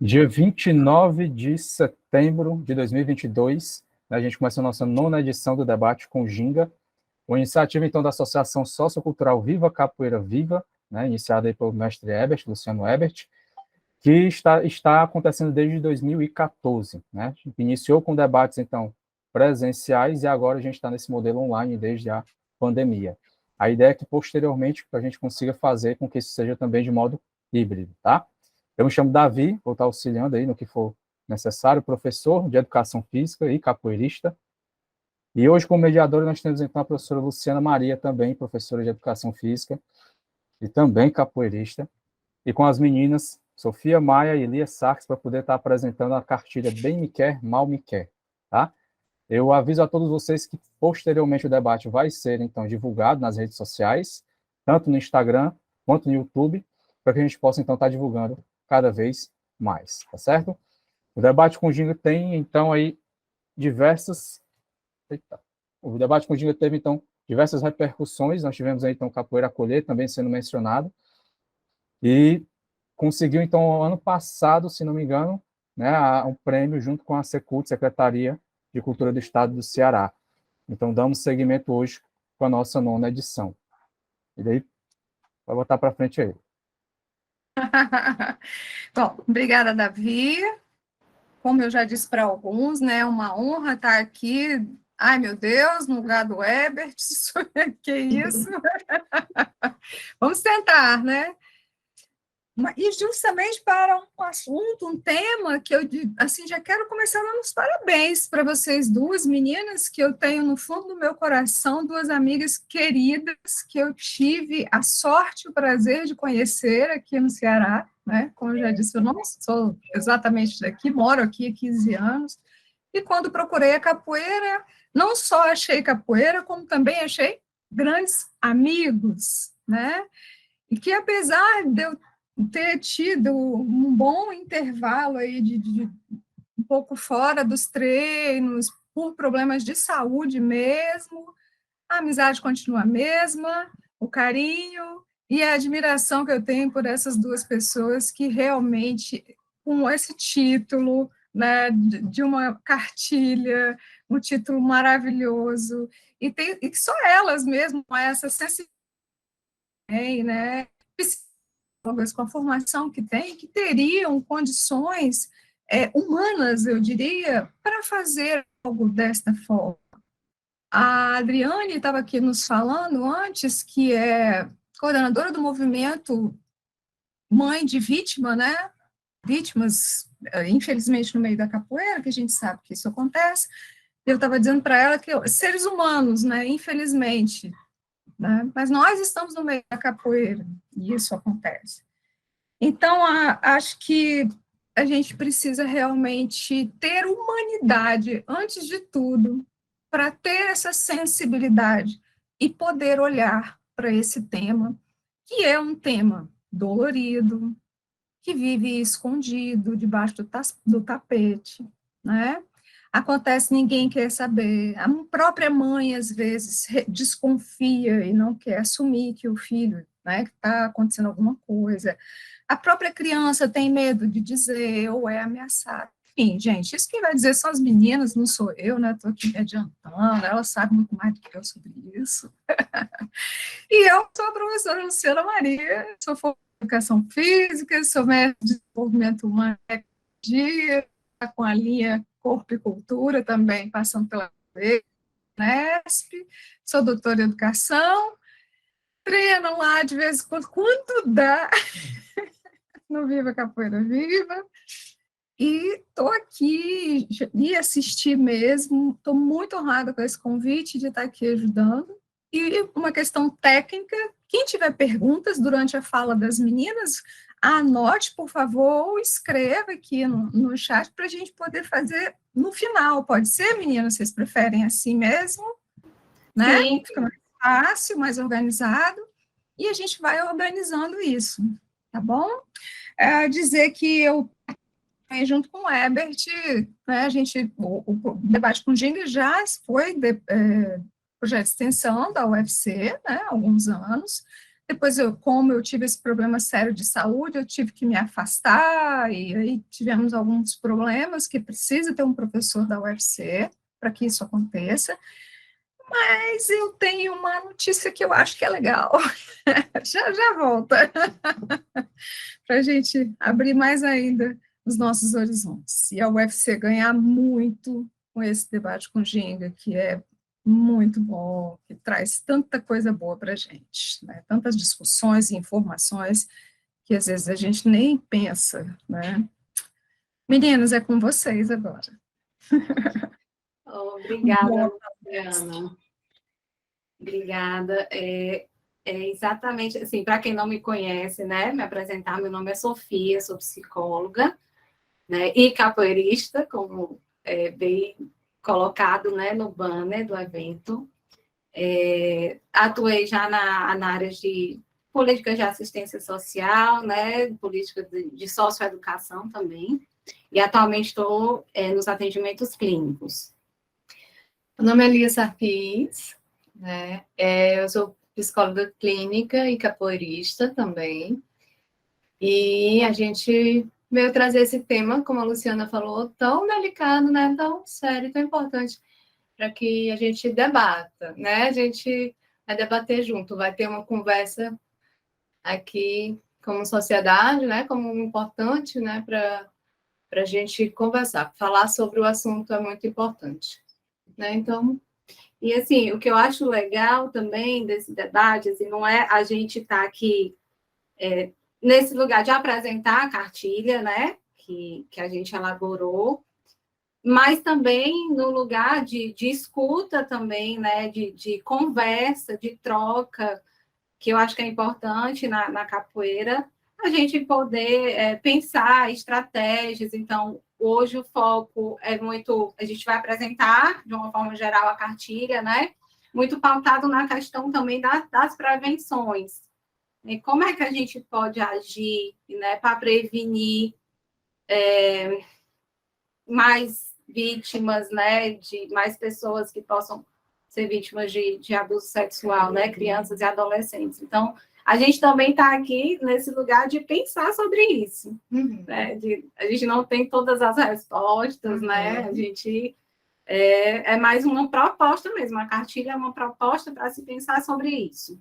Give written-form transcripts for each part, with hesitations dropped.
Dia 29 de setembro de 2022, a gente começa a nossa nona edição do Debate com Ginga, uma iniciativa, então, da Associação Sociocultural Viva Capoeira Viva, né, iniciada aí pelo mestre Ebert, Luciano Ebert, que está acontecendo desde 2014. Né? Iniciou com debates, então, presenciais e agora a gente está nesse modelo online desde a pandemia. A ideia é que, posteriormente, a gente consiga fazer com que isso seja também de modo híbrido, tá? Eu me chamo Davi, vou estar auxiliando aí no que for necessário, professor de Educação Física e capoeirista. E hoje, como mediadora, nós temos, então, a professora Luciana Maria, também professora de Educação Física e também capoeirista. E com as meninas Sofia Maia e Lia Sachs, para poder estar apresentando a cartilha Bem Me Quer, Mal Me Quer, tá? Eu aviso a todos vocês que, posteriormente, o debate vai ser, então, divulgado nas redes sociais, tanto no Instagram quanto no YouTube, para que a gente possa, então, estar divulgando cada vez mais, tá certo? O debate com o Ginga tem, então, aí, diversas... Eita. O debate com o Ginga teve, então, diversas repercussões. Nós tivemos aí, então, Capoeira Acolher também sendo mencionado, e conseguiu, então, ano passado, se não me engano, né, um prêmio junto com a Secult, Secretaria de Cultura do Estado do Ceará. Então, damos seguimento hoje com a nossa nona edição. E daí, vai botar para frente aí. Bom, obrigada, Davi. Como eu já disse para alguns, né, é uma honra estar aqui. Ai, meu Deus, no lugar do Ebert, que isso? Vamos tentar, né? E justamente para um assunto, um tema que eu, assim, já quero começar dando os parabéns para vocês duas meninas, que eu tenho no fundo do meu coração, duas amigas queridas que eu tive a sorte e o prazer de conhecer aqui no Ceará, né? Como eu já disse, eu não sou exatamente daqui, moro aqui há 15 anos, e quando procurei a capoeira, não só achei capoeira, como também achei grandes amigos, né? E que apesar de eu ter tido um bom intervalo aí de um pouco fora dos treinos, por problemas de saúde mesmo, a amizade continua a mesma, o carinho e a admiração que eu tenho por essas duas pessoas que realmente, com esse título, né, de uma cartilha, um título maravilhoso, e que só elas mesmo, essa sensibilidade, né, com a formação que tem, que teriam condições humanas, eu diria, para fazer algo desta forma. A Adriane estava aqui nos falando antes, que é coordenadora do movimento Mãe de Vítima, né? Vítimas, infelizmente, no meio da capoeira, que a gente sabe que isso acontece. Eu estava dizendo para ela que seres humanos, né? Infelizmente, né? Mas nós estamos no meio da capoeira, e isso acontece. Então, acho que a gente precisa realmente ter humanidade, antes de tudo, para ter essa sensibilidade e poder olhar para esse tema, que é um tema dolorido, que vive escondido debaixo do tapete, né? Acontece, ninguém quer saber. A própria mãe, às vezes, desconfia e não quer assumir que o filho, né, que está acontecendo alguma coisa. A própria criança tem medo de dizer ou é ameaçada. Enfim, gente, isso quem vai dizer são as meninas, não sou eu, né? Estou aqui me adiantando, elas sabem muito mais do que eu sobre isso. E eu sou a professora Luciana Maria, sou formada em Educação Física, sou mestre de Desenvolvimento Humano com a linha Corpo e Cultura também, passando pela Unesp, sou doutora em Educação, treino lá de vez em quando dá, no Viva Capoeira Viva, e estou aqui e assisti mesmo, estou muito honrada com esse convite de estar aqui ajudando. E uma questão técnica, quem tiver perguntas durante a fala das meninas, anote, por favor, ou escreva aqui no chat para a gente poder fazer no final. Pode ser, meninas? Vocês preferem assim mesmo? Né? Sim. Fica mais fácil, mais organizado, e a gente vai organizando isso, tá bom? Dizer que eu, junto com o Ebert, né, a gente, o debate com o Ginga já foi projeto de extensão da UFC, né, há alguns anos. Depois, como eu tive esse problema sério de saúde, eu tive que me afastar, e aí tivemos alguns problemas que precisa ter um professor da UFC para que isso aconteça. Mas eu tenho uma notícia que eu acho que é legal. Já volta. Para a gente abrir mais ainda os nossos horizontes. E a UFC ganhar muito com esse debate com Ginga, que é muito bom, que traz tanta coisa boa para a gente, né? Tantas discussões e informações que às vezes a gente nem pensa, né? Meninas, é com vocês agora. Obrigada, Luciana. Obrigada. É exatamente assim, para quem não me conhece, né? Me apresentar, meu nome é Sofia, sou psicóloga, né? E capoeirista, como bem colocado, né, no banner do evento. Atuei já na área de políticas de assistência social, né? Política de socioeducação também. E atualmente estou nos atendimentos clínicos. Meu nome é Lia Sarpis, né? Eu sou psicóloga clínica e capoeirista também. E a gente veio trazer esse tema, como a Luciana falou, tão delicado, né? Tão sério, tão importante, para que a gente debata, né? A gente vai debater junto, vai ter uma conversa aqui como sociedade, né? Como importante, né? Para a gente conversar. Falar sobre o assunto é muito importante, né? Então, e assim, o que eu acho legal também desse debate, assim, não é a gente estar aqui nesse lugar de apresentar a cartilha, né, que a gente elaborou, mas também no lugar de escuta também, né, de conversa, de troca, que eu acho que é importante na capoeira, a gente poder pensar estratégias. Então, hoje o foco é muito, a gente vai apresentar, de uma forma geral, a cartilha, né? Muito pautado na questão também das prevenções. E como é que a gente pode agir, né, para prevenir mais vítimas, né, de mais pessoas que possam ser vítimas de abuso sexual, né, crianças e adolescentes. Então, a gente também está aqui nesse lugar de pensar sobre isso, né? A gente não tem todas as respostas, né? A gente é mais uma proposta mesmo, a cartilha é uma proposta para se pensar sobre isso.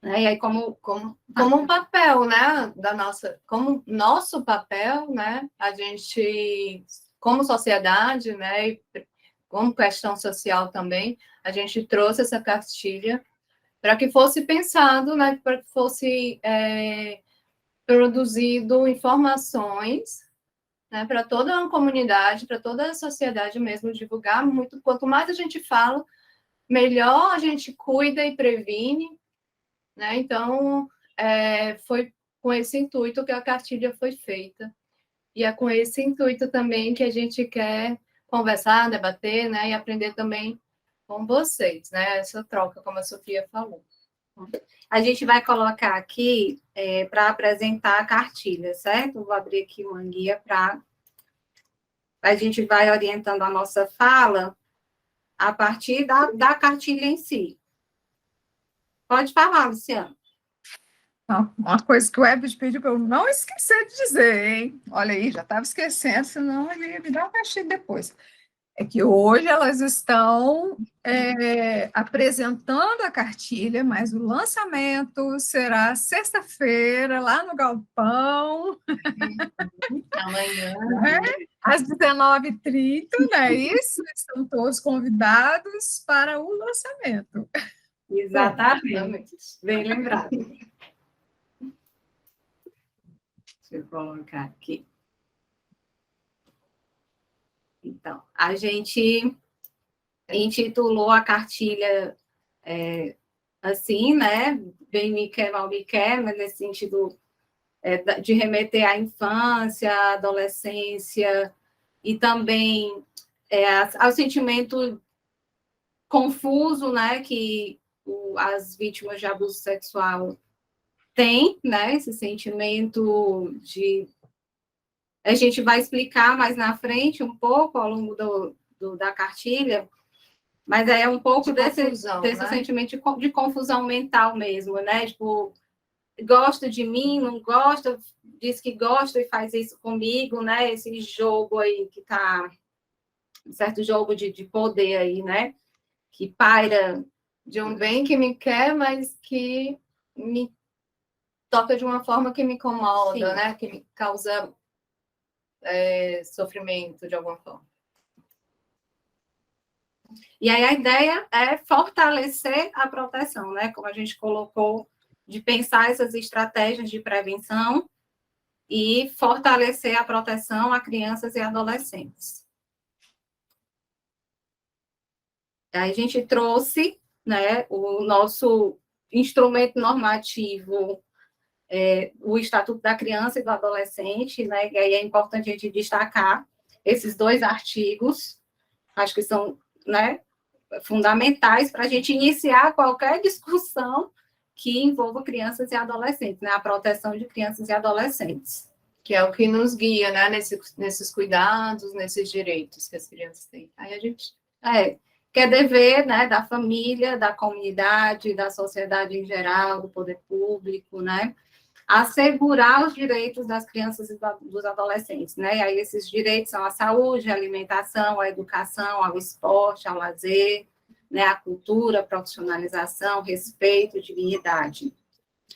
E aí, como um papel, né, como nosso papel, né, a gente, como sociedade, né, e como questão social também, a gente trouxe essa cartilha para que fosse pensado, né, para que fosse produzido informações, né, para toda a comunidade, para toda a sociedade mesmo, divulgar muito. Quanto mais a gente fala, melhor a gente cuida e previne, né? Então, foi com esse intuito que a cartilha foi feita. E é com esse intuito também que a gente quer conversar, debater, né? E aprender também com vocês, né? Essa troca, como a Sofia falou. A gente vai colocar aqui para apresentar a cartilha, certo? Vou abrir aqui uma guia para... A gente vai orientando a nossa fala a partir da cartilha em si. Pode falar, Luciana. Uma coisa que o Ebert pediu para eu não esquecer de dizer, hein? Olha aí, já estava esquecendo, senão ele ia me dar um castigo depois. É que hoje elas estão apresentando a cartilha, mas o lançamento será sexta-feira, lá no Galpão. Amanhã. Né? Às 19h30, não é isso? Estão todos convidados para o lançamento. Exatamente. Bem lembrado. Deixa eu colocar aqui. Então, a gente intitulou a cartilha assim, né? Bem me quer, mal me quer, mas nesse sentido de remeter à infância, à adolescência e também ao sentimento confuso, né? Que as vítimas de abuso sexual têm, né? Esse sentimento de... A gente vai explicar mais na frente um pouco, ao longo da cartilha, Mas é um pouco desse né? sentimento de confusão mental mesmo, né? Tipo, gosta de mim, não gosta, diz que gosta e faz isso comigo, né? Esse jogo aí que tá, um certo jogo de poder aí, né? Que paira de um bem que me quer, mas que me toca de uma forma que me incomoda, Sim. né? Que me causa sofrimento de alguma forma. E aí a ideia é fortalecer a proteção, né? Como a gente colocou, de pensar essas estratégias de prevenção e fortalecer a proteção a crianças e adolescentes. Aí a gente trouxe, né, o nosso instrumento normativo, o Estatuto da Criança e do Adolescente, né? E aí é importante a gente destacar esses 2 artigos, acho que são, né, fundamentais para a gente iniciar qualquer discussão que envolva crianças e adolescentes, né? A proteção de crianças e adolescentes. Que é o que nos guia, né? Nesses cuidados, nesses direitos que as crianças têm. Aí a gente... que é dever, né, da família, da comunidade, da sociedade em geral, do poder público, né? Assegurar os direitos das crianças e dos adolescentes, né? E aí esses direitos são a saúde, a alimentação, a educação, ao esporte, ao lazer, né? A cultura, a profissionalização, respeito, dignidade.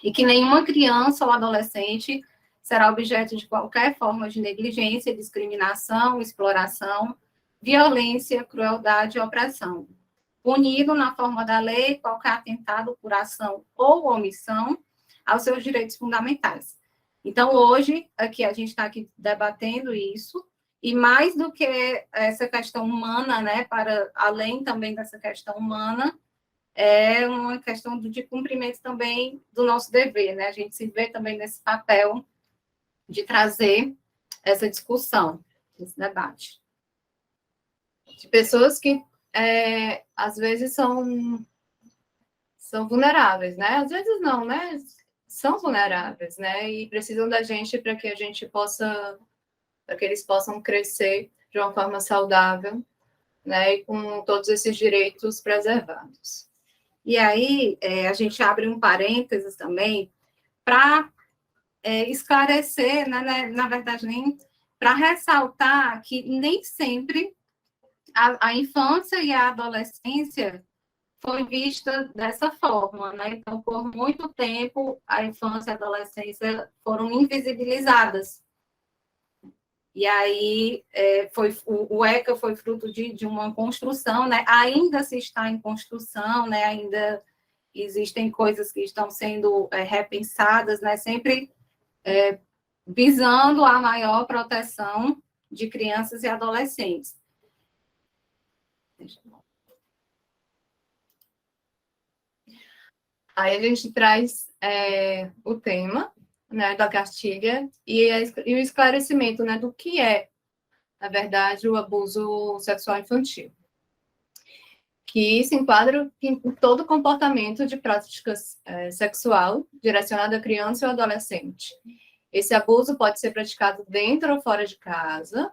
E que nenhuma criança ou adolescente será objeto de qualquer forma de negligência, discriminação, exploração, violência, crueldade e opressão. Punido na forma da lei qualquer atentado por ação ou omissão aos seus direitos fundamentais. Então, hoje, aqui a gente está aqui debatendo isso, e mais do que essa questão humana, né, para além também dessa questão humana, é uma questão de cumprimento também do nosso dever, né? A gente se vê também nesse papel de trazer essa discussão, esse debate. De pessoas que, às vezes, são vulneráveis, né? Às vezes não, né? São vulneráveis, né? E precisam da gente para que a gente possa, para que eles possam crescer de uma forma saudável, né? E com todos esses direitos preservados. E aí, a gente abre um parênteses também para esclarecer, né? Na verdade, nem para ressaltar que nem sempre a infância e a adolescência foi vista dessa forma, né? Então, por muito tempo, a infância e a adolescência foram invisibilizadas. E aí, o ECA foi fruto de uma construção, né? Ainda se está em construção, né? Ainda existem coisas que estão sendo repensadas, né? Sempre visando a maior proteção de crianças e adolescentes. Aí a gente traz o tema, né, da cartilha e o esclarecimento, né, do que é, na verdade, o abuso sexual infantil, que se enquadra em todo comportamento de prática sexual direcionado à criança ou adolescente. Esse abuso pode ser praticado dentro ou fora de casa,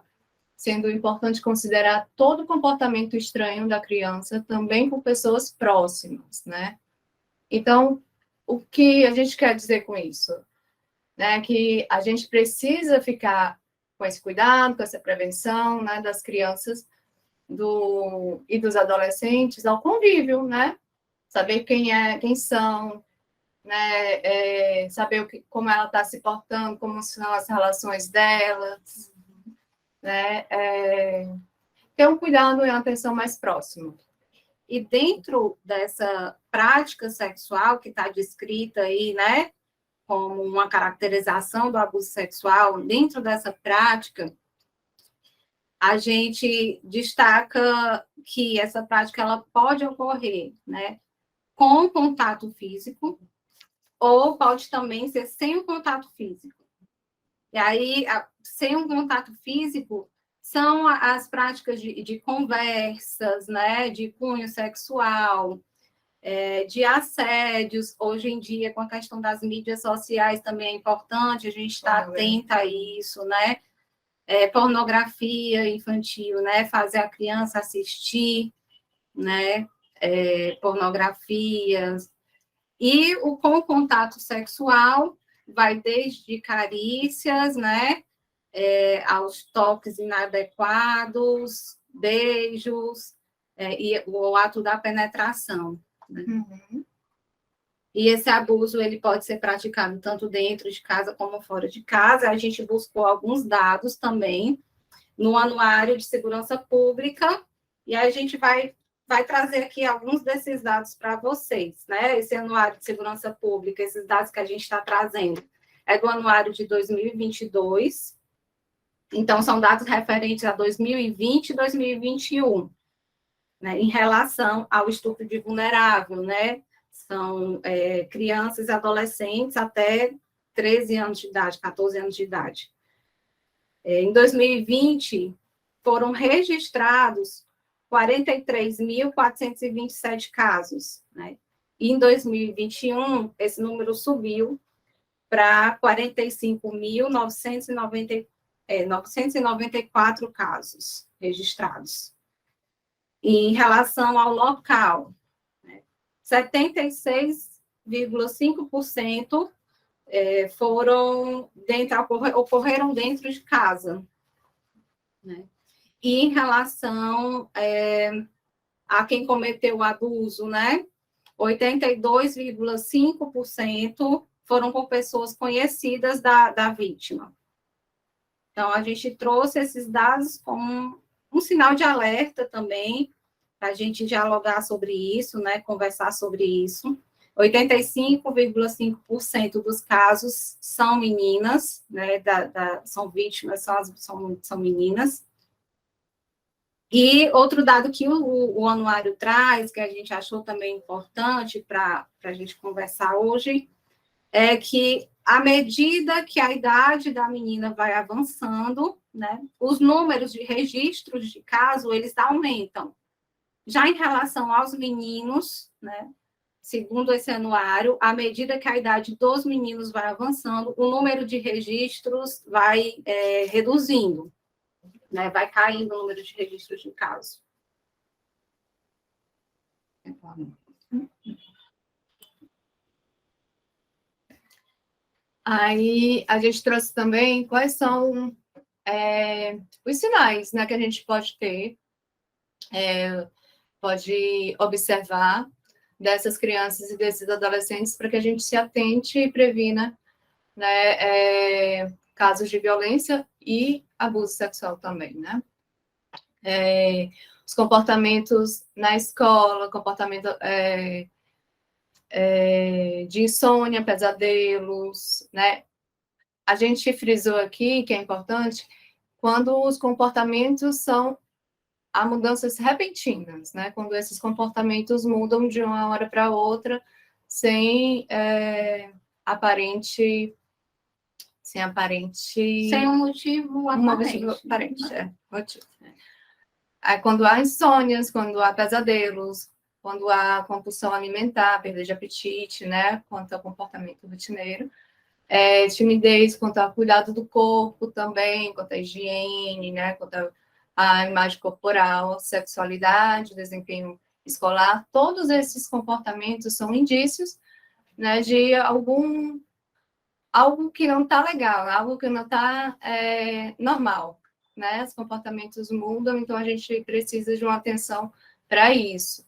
sendo importante considerar todo comportamento estranho da criança também por pessoas próximas, né? Então, o que a gente quer dizer com isso? Né, que a gente precisa ficar com esse cuidado, com essa prevenção, né, das crianças e dos adolescentes ao convívio, né? Saber quem são, né? Saber como ela está se portando, como são as relações delas, né? Ter um cuidado e uma atenção mais próxima. E dentro dessa prática sexual que está descrita aí, né, como uma caracterização do abuso sexual, dentro dessa prática, a gente destaca que essa prática ela pode ocorrer, né, com contato físico, ou pode também ser sem o contato físico. E aí, sem um contato físico, são as práticas de conversas, né, de cunho sexual, de assédios. Hoje em dia, com a questão das mídias sociais, também é importante a gente estar atenta a isso, né? Pornografia infantil, né? Fazer a criança assistir né? Pornografias. E com o contato sexual vai desde carícias, né? Aos toques inadequados, beijos, e o ato da penetração. Né? Uhum. E esse abuso ele pode ser praticado tanto dentro de casa como fora de casa. A gente buscou alguns dados também no Anuário de Segurança Pública, e a gente vai trazer aqui alguns desses dados para vocês, né? Esse Anuário de Segurança Pública, esses dados que a gente está trazendo, é do Anuário de 2022, então são dados referentes a 2020 e 2021, né? Em relação ao estupro de vulnerável, né? São crianças e adolescentes até 13 anos de idade, 14 anos de idade. Em 2020, foram registrados 43.427 casos, né? E em 2021, esse número subiu para 45.994 casos registrados. E em relação ao local, 76,5% ocorreram dentro de casa. Né? E em relação a quem cometeu o abuso, né? 82,5% foram com pessoas conhecidas da vítima. Então, a gente trouxe esses dados como um sinal de alerta também, para a gente dialogar sobre isso, né? Conversar sobre isso. 85,5% dos casos são meninas, né? São vítimas, são meninas. E outro dado que o anuário traz, que a gente achou também importante para a gente conversar hoje, é que, à medida que a idade da menina vai avançando, né, os números de registros de caso, eles aumentam. Já em relação aos meninos, né, segundo esse anuário, à medida que a idade dos meninos vai avançando, o número de registros vai reduzindo. Né, vai caindo o número de registros de caso. Aí a gente trouxe também quais são os sinais, né, que a gente pode ter, pode observar dessas crianças e desses adolescentes para que a gente se atente e previna, né, casos de violência e abuso sexual também, né? Os comportamentos na escola, comportamento de insônia, pesadelos, né? A gente frisou aqui que é importante quando os comportamentos são há mudanças repentinas, né? Quando esses comportamentos mudam de uma hora para outra sem aparente. Sem um motivo aparente. Motivo. Aí, quando há insônias, quando há pesadelos, quando há compulsão alimentar, perda de apetite, né? Quanto ao comportamento rotineiro. Timidez, quanto ao cuidado do corpo também, quanto à higiene, né? Quanto à imagem corporal, sexualidade, desempenho escolar. Todos esses comportamentos são indícios, né, de algo que não está legal, algo que não está normal, né? Os comportamentos mudam, então a gente precisa de uma atenção para isso,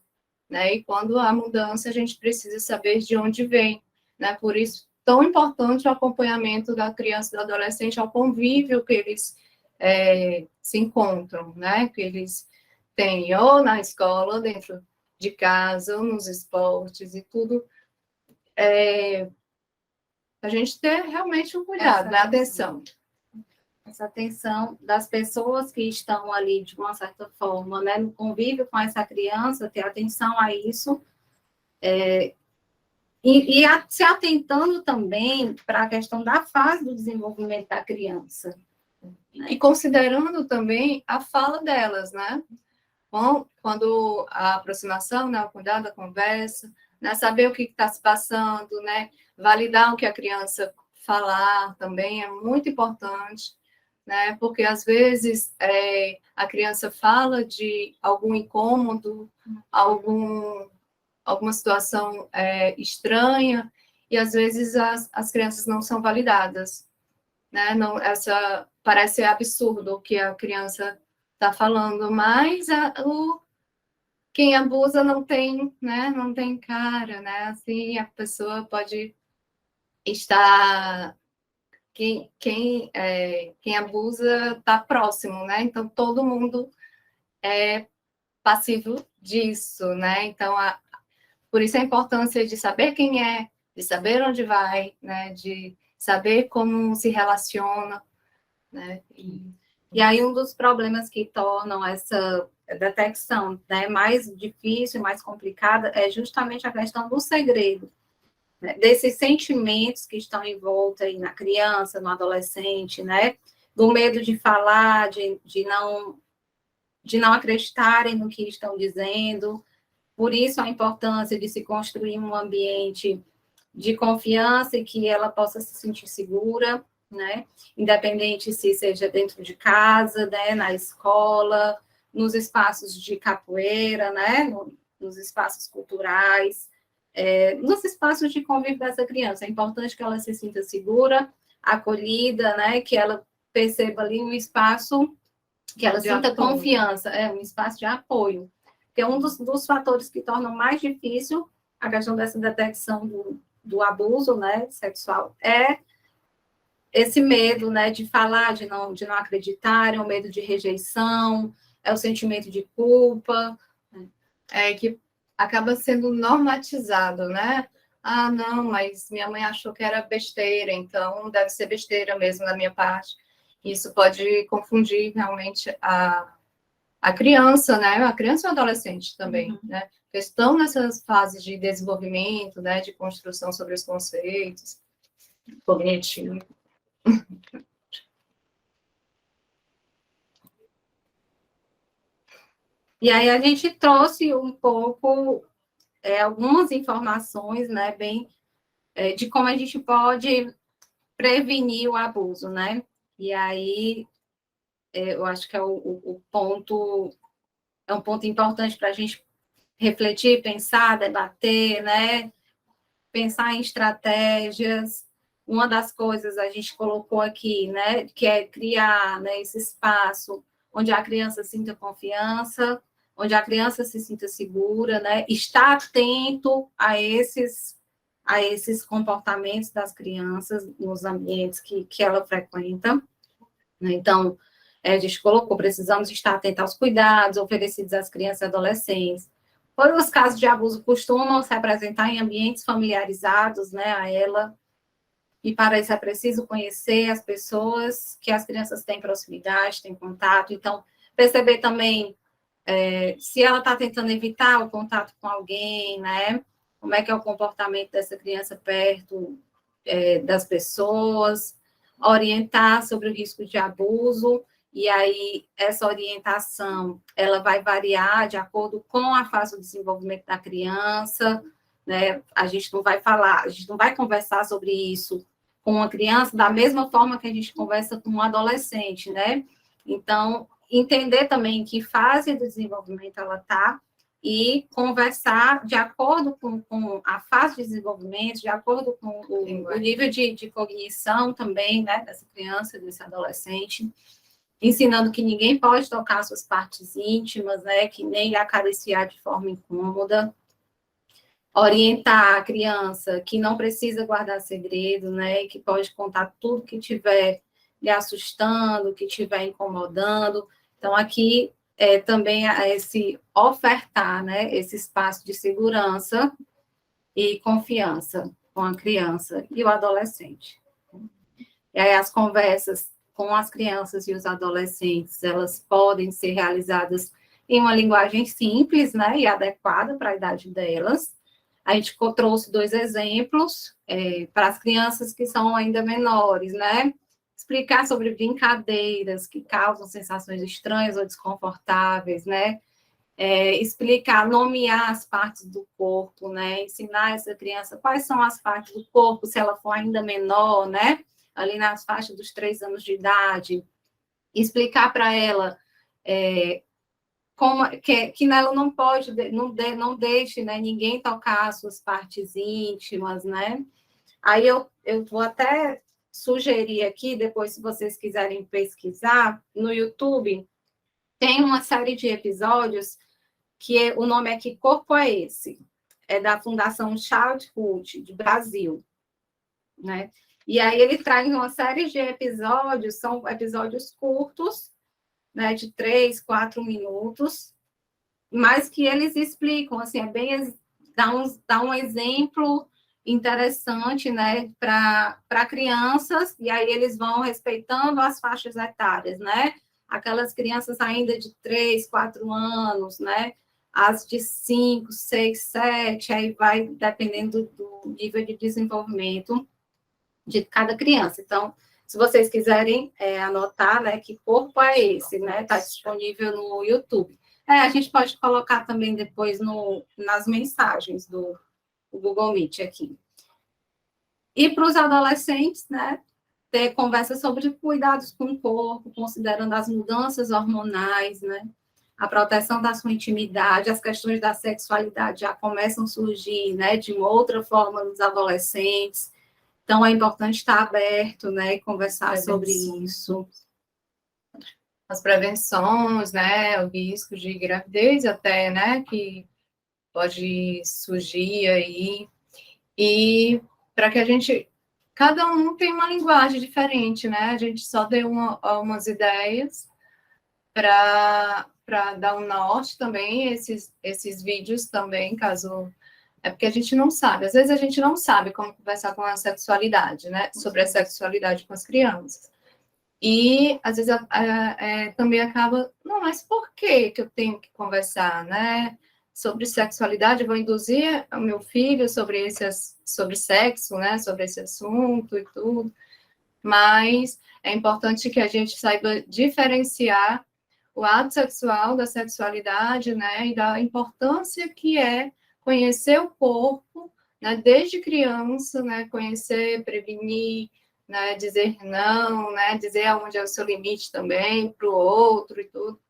né? E quando há mudança, a gente precisa saber de onde vem, né? Por isso, tão importante o acompanhamento da criança e do adolescente ao convívio que eles se encontram, né? Que eles têm ou na escola, ou dentro de casa, ou nos esportes e tudo, a gente ter realmente um cuidado, né? Atenção. Essa atenção das pessoas que estão ali, de uma certa forma, né, no convívio com essa criança, ter atenção a isso, se atentando também para a questão da fase do desenvolvimento da criança. Né? E considerando também a fala delas, né? Bom, quando a aproximação, né, o cuidado, a conversa, né, saber o que está se passando, né? Validar o que a criança falar também é muito importante, né? Porque às vezes a criança fala de algum incômodo, alguma situação estranha, e às vezes as crianças não são validadas, né? Não, parece absurdo o que a criança está falando, mas quem abusa não tem, né? Não tem cara, né? Assim, a pessoa pode estar quem abusa está próximo, né? Então todo mundo é passivo disso, né? Então por isso a importância de saber quem é, de saber onde vai, né? De saber como se relaciona, né? E aí um dos problemas que tornam essa detecção, né, mais difícil, mais complicada, é justamente a questão do segredo, né, desses sentimentos que estão em volta aí na criança, no adolescente, né, do medo de falar, de não acreditarem no que estão dizendo. Por isso a importância de se construir um ambiente de confiança e que ela possa se sentir segura, né? Independente se seja dentro de casa, né, na escola, nos espaços de capoeira, né, nos espaços culturais, nos espaços de convívio dessa criança. É importante que ela se sinta segura, acolhida, né, que ela perceba ali um espaço que ela sinta confiança, um espaço de apoio. Porque um dos fatores que tornam mais difícil a questão dessa detecção do abuso, né, sexual é esse medo, né, de falar, de não acreditar, é o medo de rejeição, é o sentimento de culpa. Que acaba sendo normatizado, né? Ah, não, mas minha mãe achou que era besteira, então deve ser besteira mesmo da minha parte. Isso pode confundir realmente a criança, né? A criança e o adolescente também, né? Porque estão nessas fases de desenvolvimento, né? De construção sobre os conceitos cognitivos. E aí a gente trouxe um pouco algumas informações, né, bem de como a gente pode prevenir o abuso, né? E aí eu acho que é um ponto importante para a gente refletir, pensar, debater, né? Pensar em estratégias. Uma das coisas a gente colocou aqui, né, que é criar, né, esse espaço onde a criança sinta confiança, onde a criança se sinta segura, né, estar atento a esses comportamentos das crianças nos ambientes que ela frequenta. Então, a gente colocou, precisamos estar atentos aos cuidados oferecidos às crianças e adolescentes. Os casos de abuso costumam se apresentar em ambientes familiarizados, né, a ela, e para isso é preciso conhecer as pessoas que as crianças têm proximidade, têm contato. Então, perceber também se ela está tentando evitar o contato com alguém, né, como é que é o comportamento dessa criança perto das pessoas, orientar sobre o risco de abuso. E aí, essa orientação, ela vai variar de acordo com a fase do desenvolvimento da criança, né? A gente não vai conversar sobre isso com uma criança da mesma forma que a gente conversa com um adolescente, né? Então, entender também em que fase do desenvolvimento ela está e conversar de acordo com a fase de desenvolvimento, de acordo com o nível de cognição também, né, dessa criança, desse adolescente, ensinando que ninguém pode tocar suas partes íntimas, né, que nem acariciar de forma incômoda, orientar a criança que não precisa guardar segredo, né, que pode contar tudo que tiver lhe assustando, que estiver incomodando. Então, aqui também esse ofertar, né, esse espaço de segurança e confiança com a criança e o adolescente. E aí as conversas com as crianças e os adolescentes, elas podem ser realizadas em uma linguagem simples, né, e adequada para a idade delas. A gente trouxe 2 exemplos para as crianças que são ainda menores, né? Explicar sobre brincadeiras que causam sensações estranhas ou desconfortáveis, né? Explicar, nomear as partes do corpo, né? Ensinar essa criança quais são as partes do corpo, se ela for ainda menor, né? Ali nas faixas dos 3 anos de idade. explicar para ela como que ela não pode, não deixe, né, ninguém tocar as suas partes íntimas, né? Aí eu vou até sugerir aqui, depois, se vocês quiserem pesquisar, no YouTube, tem uma série de episódios que o nome é Que Corpo é Esse? É da Fundação Childhood, de Brasil, né? E aí ele traz uma série de episódios, são episódios curtos, né, de 3, 4 minutos, mas que eles explicam, assim, dá um exemplo interessante, né, para crianças, e aí eles vão respeitando as faixas etárias, né? Aquelas crianças ainda de 3, 4 anos, né? As de 5, 6, 7, aí vai dependendo do nível de desenvolvimento de cada criança. Então, se vocês quiserem anotar, né, Que Corpo é Esse, né? Está disponível no YouTube. A gente pode colocar também depois nas mensagens do Google Meet aqui. E para os adolescentes, né, ter conversa sobre cuidados com o corpo, considerando as mudanças hormonais, né, a proteção da sua intimidade, as questões da sexualidade já começam a surgir, né, de uma outra forma nos adolescentes. Então, é importante estar aberto, né, e conversar sobre isso. As prevenções, né, o risco de gravidez até, né, que pode surgir aí. E para que cada um tem uma linguagem diferente, né, a gente só deu umas ideias para dar um norte também, esses vídeos também, caso... É porque a gente não sabe, às vezes a gente não sabe como conversar com a sexualidade, né, sobre a sexualidade com as crianças. E, às vezes, também acaba, não, mas por que eu tenho que conversar, né? Sobre sexualidade, eu vou induzir o meu filho sobre sexo, né? Sobre esse assunto e tudo. Mas é importante que a gente saiba diferenciar o ato sexual da sexualidade, né? E da importância que é conhecer o corpo, né? Desde criança, né? Conhecer, prevenir, né, dizer não, né, dizer aonde é o seu limite também para o outro e tudo,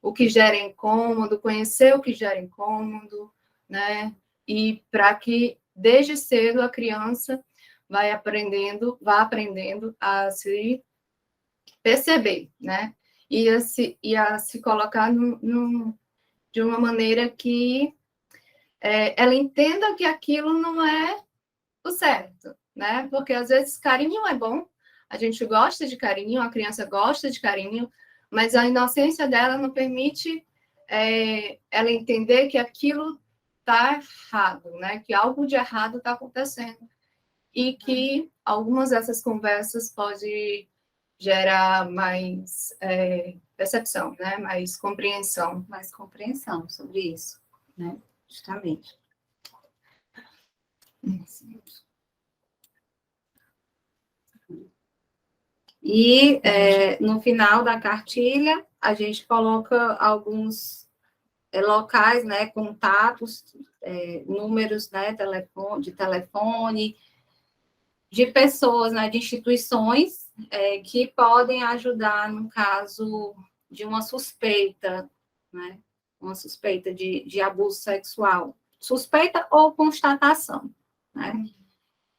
o que gera incômodo, conhecer o que gera incômodo, né, e para que desde cedo a criança vá aprendendo a se perceber, né, e a se colocar de uma maneira que ela entenda que aquilo não é o certo, né? Porque às vezes carinho é bom, a gente gosta de carinho, a criança gosta de carinho, mas a inocência dela não permite ela entender que aquilo está errado, né? Que algo de errado está acontecendo e que algumas dessas conversas podem gerar mais percepção, né? Mais compreensão sobre isso, né? Justamente. E no final da cartilha, a gente coloca alguns locais, né, contatos, números, né, de telefone, de pessoas, né, de instituições que podem ajudar no caso de uma suspeita, né, uma suspeita de abuso sexual. Suspeita ou constatação, né?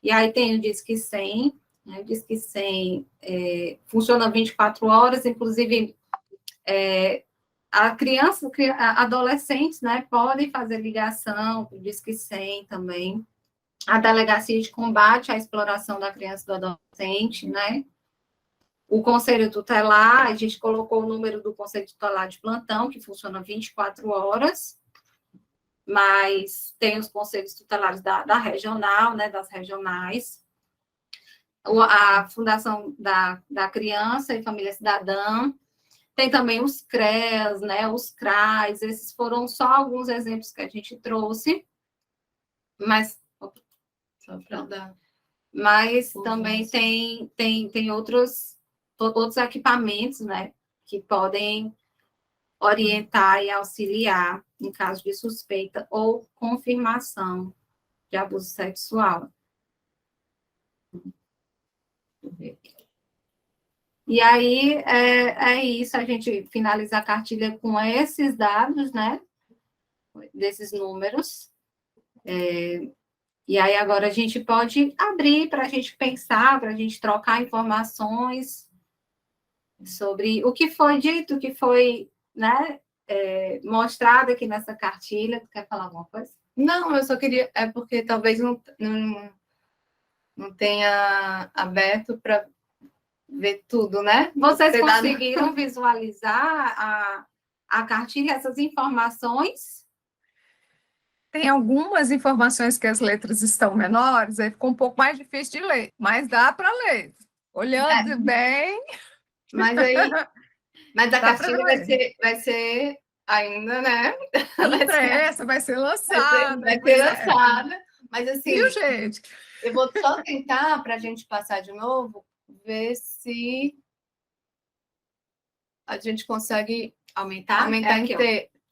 E aí tem o Disque 100, né? O Disque 100 funciona 24 horas, inclusive adolescentes, né, podem fazer ligação, o Disque 100 também. A Delegacia de Combate à Exploração da Criança e do Adolescente, né? O Conselho Tutelar, a gente colocou o número do Conselho Tutelar de plantão, que funciona 24 horas, mas tem os conselhos tutelares da regional, né, das regionais. A Fundação da Criança e Família Cidadã. Tem também os CREAS, né, os CRAs, esses foram só alguns exemplos que a gente trouxe, mas... Só para dar... Mas também tem outros equipamentos, né, que podem orientar e auxiliar em caso de suspeita ou confirmação de abuso sexual. E aí é isso, a gente finaliza a cartilha com esses dados, né? Desses números. E aí agora a gente pode abrir para a gente pensar, para a gente trocar informações sobre o que foi dito, o que foi, né, mostrado aqui nessa cartilha. Tu quer falar alguma coisa? Não, eu só queria. É porque talvez não tenha aberto para ver tudo, né? Vocês conseguiram visualizar a cartilha, essas informações? Tem algumas informações que as letras estão menores, aí ficou um pouco mais difícil de ler, mas dá para ler. Olhando bem, Mas aí. Mas a dá para cartilha ler. vai ser ainda, né? Impressa, vai ser lançada. Vai ser pois é. lançada. Mas assim, Viu, gente? eu vou só tentar, para a gente passar de novo, ver se a gente consegue Aumentar aqui, ó,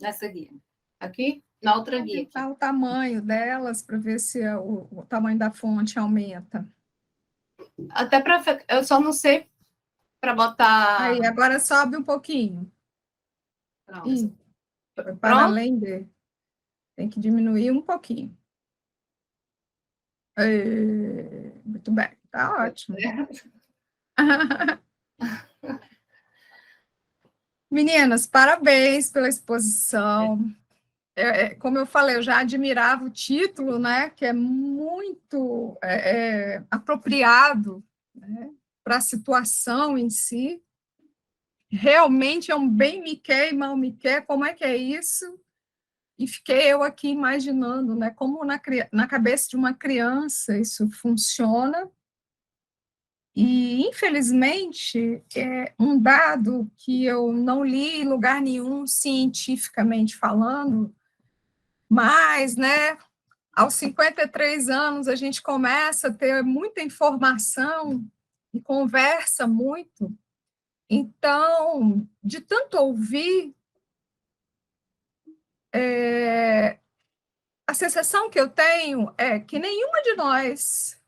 nessa guia. Aqui? Na outra guia. Aumentar o tamanho delas para ver se o tamanho da fonte aumenta. Até para. Eu só não sei para botar. Aí, agora sobe um pouquinho. Pronto. Para além de. Tem que diminuir um pouquinho. Muito bem, tá ótimo. Meninas, parabéns pela exposição. Como eu falei, eu já admirava o título, né, que é muito apropriado, né, para a situação em si. Realmente é um bem me quer e mal me quer, como é que é isso? E fiquei eu aqui imaginando, né, como na cabeça de uma criança isso funciona. E, infelizmente, um dado que eu não li em lugar nenhum, cientificamente falando, mas, né, aos 53 anos, a gente começa a ter muita informação e conversa muito. Então, de tanto ouvir, a sensação que eu tenho é que nenhuma de nós,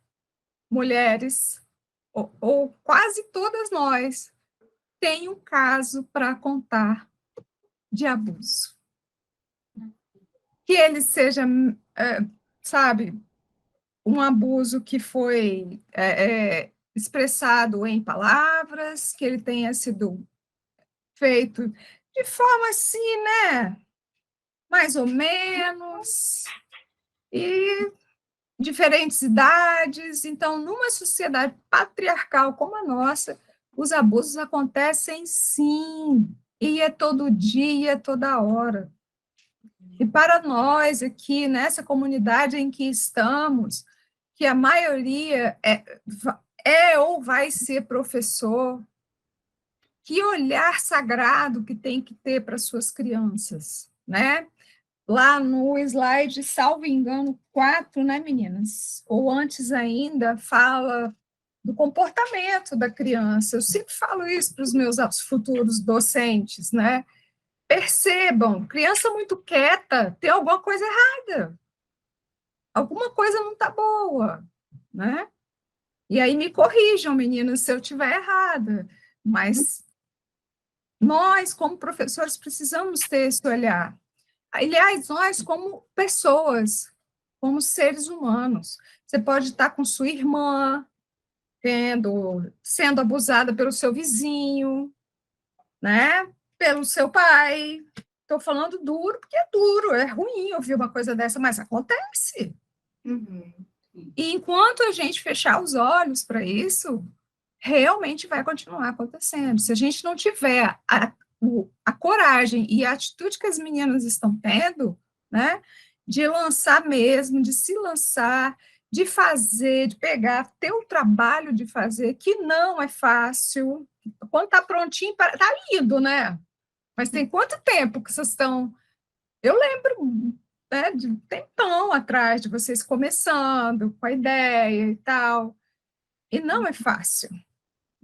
mulheres, ou quase todas nós, tem um caso para contar de abuso. Que ele seja, sabe, um abuso que foi expressado em palavras, que ele tenha sido feito de forma assim, né, mais ou menos, e diferentes idades. Então, numa sociedade patriarcal como a nossa, os abusos acontecem sim, e é todo dia, toda hora. E para nós aqui, nessa comunidade em que estamos, que a maioria é ou vai ser professor, que olhar sagrado que tem que ter para suas crianças, né? Lá no slide, salvo engano, 4, né, meninas? Ou antes ainda, fala do comportamento da criança. Eu sempre falo isso para os meus futuros docentes, né? Percebam, criança muito quieta, tem alguma coisa errada. Alguma coisa não está boa, né? E aí me corrijam, meninas, se eu estiver errada. Mas nós, como professores, precisamos ter esse olhar. Aliás, nós, como pessoas, como seres humanos, você pode estar com sua irmã, sendo abusada pelo seu vizinho, né? Pelo seu pai. Estou falando duro, porque é duro, é ruim ouvir uma coisa dessa, mas acontece. Uhum. E enquanto a gente fechar os olhos para isso, realmente vai continuar acontecendo. Se a gente não tiver a coragem e a atitude que as meninas estão tendo, né, de lançar mesmo, de se lançar, de fazer, de pegar, ter o trabalho de fazer, que não é fácil. Quando está prontinho, está indo, né? Mas tem quanto tempo que vocês estão... Eu lembro, né, de um tempão atrás, de vocês começando com a ideia e tal, e não é fácil,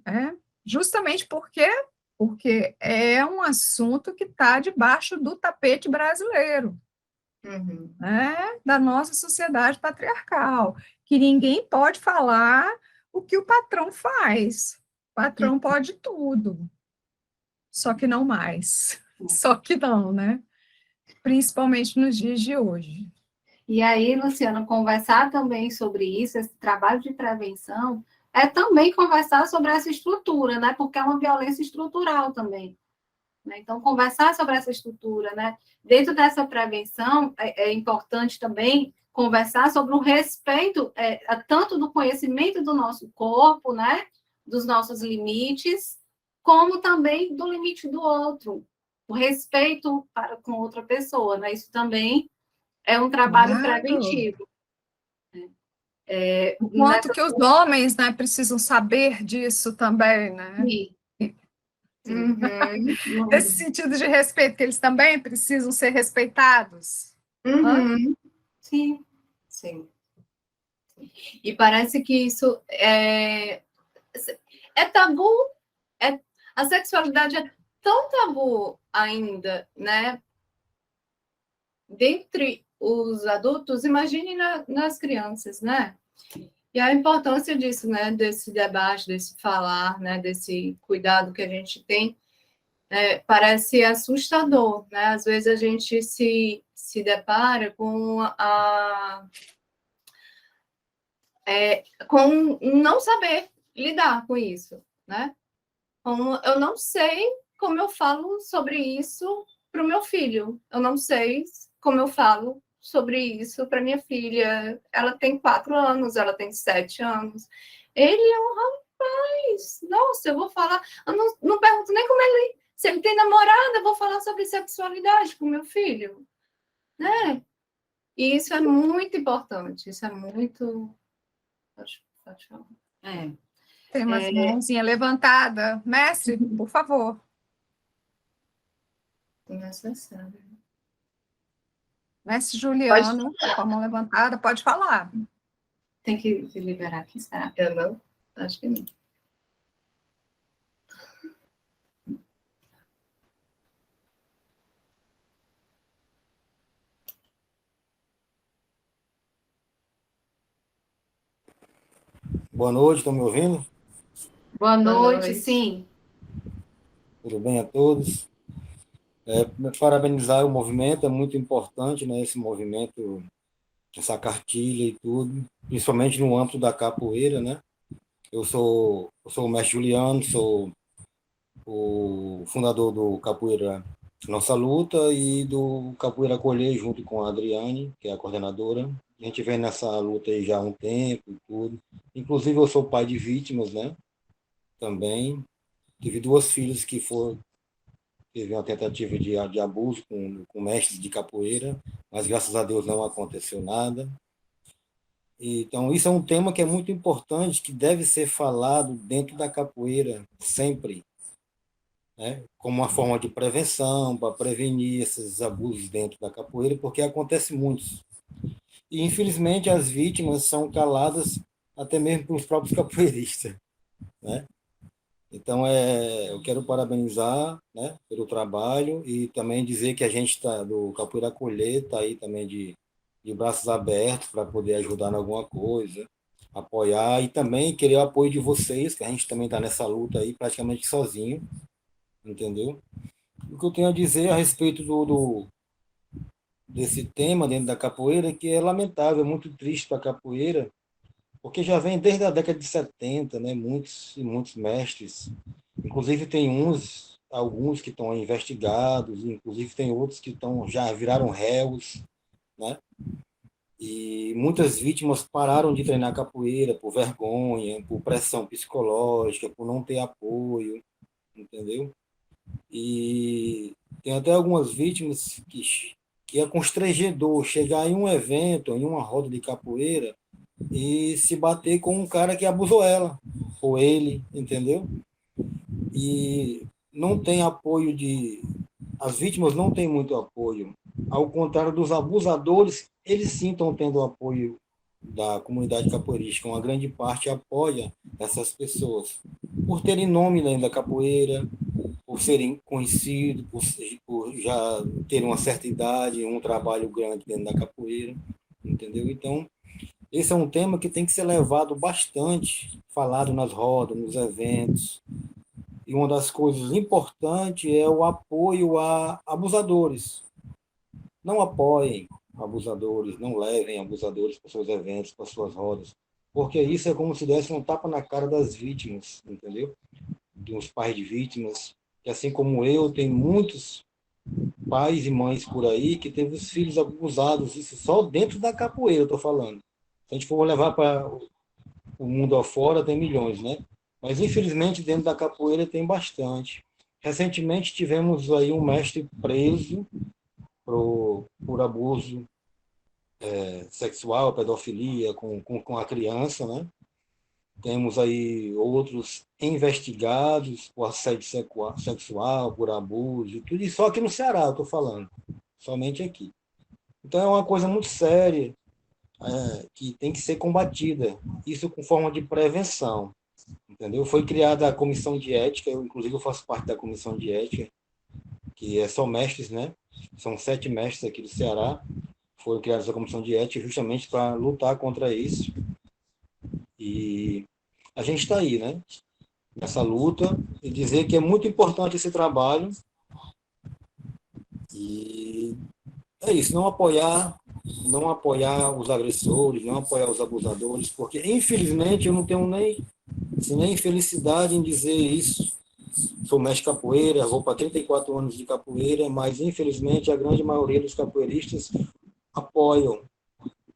né? Justamente porque é um assunto que está debaixo do tapete brasileiro, né, da nossa sociedade patriarcal, que ninguém pode falar o que o patrão faz. O patrão pode tudo, só que não mais. Só que não, né? Principalmente nos dias de hoje. E aí, Luciana, conversar também sobre isso, esse trabalho de prevenção, é também conversar sobre essa estrutura, né? Porque é uma violência estrutural também. Né? Então, conversar sobre essa estrutura, né? Dentro dessa prevenção, é importante também conversar sobre o respeito, tanto do conhecimento do nosso corpo, né? Dos nossos limites, como também do limite do outro. O respeito para com outra pessoa, né? Isso também é um trabalho Claro. preventivo. O quanto que os homens, né, precisam saber disso também, né? Uhum. Desse sentido de respeito, que eles também precisam ser respeitados. Uhum. Sim. Sim. E parece que isso é tabu, a sexualidade é tão tabu ainda, né? Dentre os adultos, imagine nas crianças, né? E a importância disso, né? Desse debate, desse falar, né? Desse cuidado que a gente tem, parece assustador, né? Às vezes a gente se depara com não saber lidar com isso, né? Eu não sei como eu falo sobre isso para o meu filho, eu não sei como eu falo sobre isso para minha filha. Ela tem 4 anos, ela tem 7 anos. Ele é um rapaz. Nossa, eu vou falar. Eu não pergunto nem como ele. Se ele tem namorada, eu vou falar sobre sexualidade com meu filho. Né? E isso é muito importante. Isso é muito. Pode falar. Tem uma mãozinha levantada. Mestre, por favor. Necessário. Mestre Juliano, com a mão levantada, pode falar. Tem que liberar aqui, será? Eu não? Acho que não. Boa noite, estão me ouvindo? Boa noite, sim. Tudo bem a todos? Parabenizar o movimento, é muito importante, né, esse movimento, essa cartilha e tudo, principalmente no âmbito da capoeira, né? Eu sou o mestre Juliano, sou o fundador do Capoeira Nossa Luta e do Capoeira Acolher, junto com a Adriane, que é a coordenadora. A gente vem nessa luta aí já há um tempo e tudo. Inclusive, eu sou pai de vítimas, né? Também. Tive 2 filhas que teve uma tentativa de abuso com mestres de capoeira, mas graças a Deus não aconteceu nada. Então, isso é um tema que é muito importante, que deve ser falado dentro da capoeira sempre, né? Como uma forma de prevenção, para prevenir esses abusos dentro da capoeira, porque acontece muitos. E, infelizmente, as vítimas são caladas até mesmo pelos próprios capoeiristas, né? Então, eu quero parabenizar, né, pelo trabalho e também dizer que a gente do Capoeira Acolher está aí também de braços abertos para poder ajudar em alguma coisa, apoiar e também querer o apoio de vocês, que a gente também está nessa luta aí praticamente sozinho, entendeu? O que eu tenho a dizer a respeito desse tema dentro da capoeira é que é lamentável, é muito triste para a capoeira, porque já vem desde a década de 70, né, muitos e muitos mestres. Inclusive tem alguns que estão investigados, inclusive tem outros que já viraram réus, né? E muitas vítimas pararam de treinar capoeira por vergonha, por pressão psicológica, por não ter apoio, entendeu? E tem até algumas vítimas que é constrangedor chegar em um evento, em uma roda de capoeira, e se bater com um cara que abusou ela, ou ele, entendeu? E não tem apoio as vítimas não têm muito apoio. Ao contrário dos abusadores, eles sim estão tendo apoio da comunidade capoeirística. Uma grande parte apoia essas pessoas, por terem nome dentro da capoeira, por serem conhecidos, por já terem uma certa idade, um trabalho grande dentro da capoeira, entendeu? Então, esse é um tema que tem que ser levado bastante, falado nas rodas, nos eventos, E uma das coisas importantes é o apoio a abusadores. Não apoiem abusadores, não levem abusadores para seus eventos, para suas rodas, porque isso é como se desse um tapa na cara das vítimas, entendeu? Dos pais de vítimas, que assim como eu, tem muitos pais e mães por aí que teve os filhos abusados, isso só dentro da capoeira, eu estou falando. Se a gente for levar para o mundo afora, tem milhões, né? Mas, infelizmente, dentro da capoeira tem bastante. Recentemente, tivemos aí um mestre preso por abuso sexual, pedofilia com a criança, né? Temos aí outros investigados por assédio sexual, por abuso, e tudo isso só aqui no Ceará, eu estou falando, somente aqui. Então, é uma coisa muito séria, que tem que ser combatida, isso com forma de prevenção, entendeu? Foi criada a comissão de ética, eu, inclusive, eu faço parte da comissão de ética, que são mestres, né? São 7 mestres aqui do Ceará, foram criados essa comissão de ética justamente para lutar contra isso. E a gente está aí, né? Nessa luta, e dizer que é muito importante esse trabalho. E é isso, não apoiar os agressores, não apoiar os abusadores, porque, infelizmente, eu não tenho nem felicidade em dizer isso. Sou mestre capoeira, vou para 34 anos de capoeira, mas, infelizmente, a grande maioria dos capoeiristas apoiam,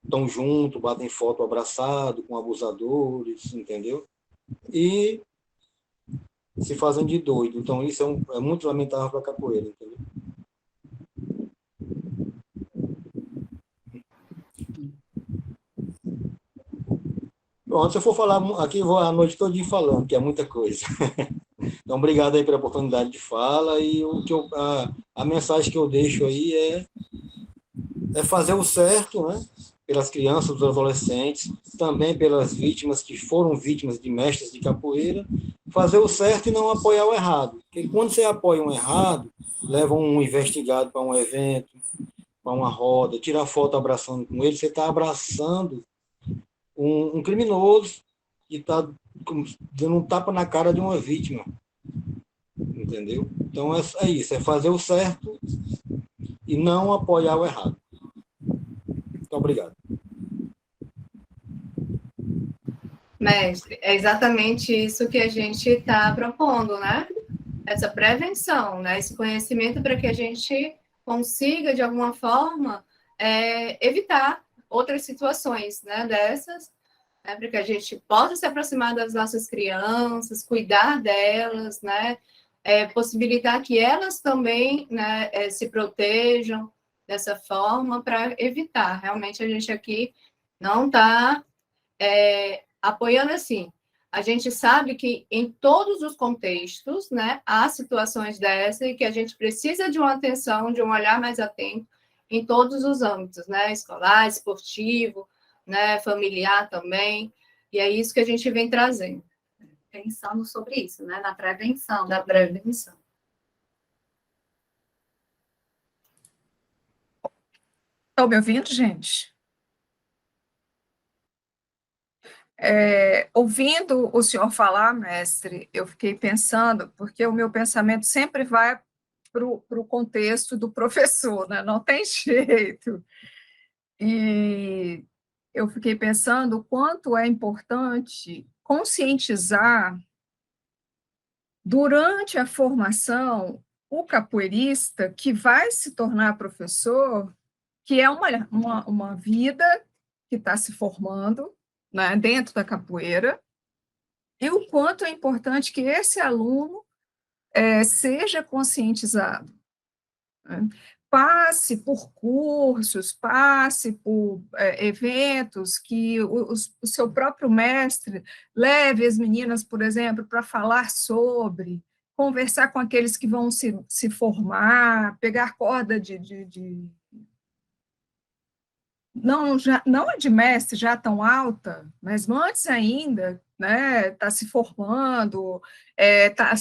estão junto, batem foto abraçado com abusadores, entendeu? E se fazem de doido. Então, isso é muito lamentável para a capoeira, entendeu? Bom, se eu for falar aqui, eu vou a noite toda falando, que é muita coisa. Então, obrigado aí pela oportunidade de fala, e a mensagem que eu deixo aí é fazer o certo, né? Pelas crianças, os adolescentes, também pelas vítimas que foram vítimas de mestres de capoeira, fazer o certo e não apoiar o errado. Porque quando você apoia um errado, leva um investigado para um evento, para uma roda, tira foto abraçando com ele, você está abraçando um criminoso que está dando um tapa na cara de uma vítima. Entendeu? Então é isso, é fazer o certo e não apoiar o errado. Muito obrigado. Mestre, é exatamente isso que a gente está propondo, né? Essa prevenção, né? Esse conhecimento para que a gente consiga, de alguma forma, evitar outras situações, né, dessas, né, para que a gente possa se aproximar das nossas crianças, cuidar delas, né, possibilitar que elas também, né, se protejam dessa forma, para evitar. Realmente, a gente aqui não está apoiando assim. A gente sabe que em todos os contextos, né, há situações dessas e que a gente precisa de uma atenção, de um olhar mais atento em todos os âmbitos, né, escolar, esportivo, né, familiar também, e é isso que a gente vem trazendo. Pensando sobre isso, né, na prevenção. Da prevenção. Estão me ouvindo, gente? Ouvindo o senhor falar, mestre, eu fiquei pensando, porque o meu pensamento sempre vai para o contexto do professor, né? Não tem jeito. E eu fiquei pensando o quanto é importante conscientizar, durante a formação, o capoeirista que vai se tornar professor, que é uma vida que está se formando, né, dentro da capoeira, e o quanto é importante que esse aluno seja conscientizado, né? Passe por cursos, passe por eventos, que o seu próprio mestre leve as meninas, por exemplo, para falar sobre, conversar com aqueles que vão se formar, pegar corda não é de mestre já tão alta, mas antes ainda, né, está se formando, está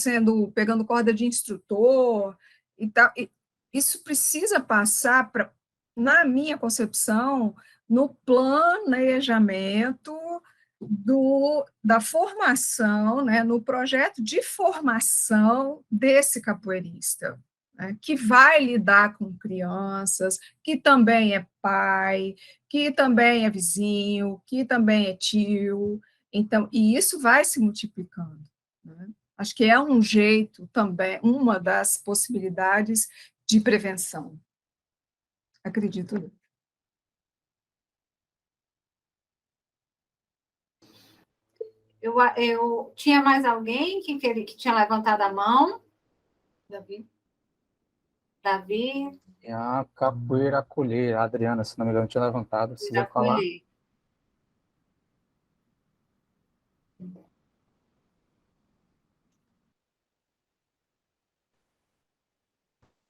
pegando corda de instrutor, e tá, isso precisa passar, na minha concepção, no planejamento da formação, né, no projeto de formação desse capoeirista, né, que vai lidar com crianças, que também é pai, que também é vizinho, que também é tio. Então, e isso vai se multiplicando, né? Acho que é um jeito também, uma das possibilidades de prevenção, acredito eu. Eu tinha mais alguém que tinha levantado a mão? Davi? Davi, E a capoeira acolher, a Adriana, se não me engano, tinha levantado, se irá ia falar. colher.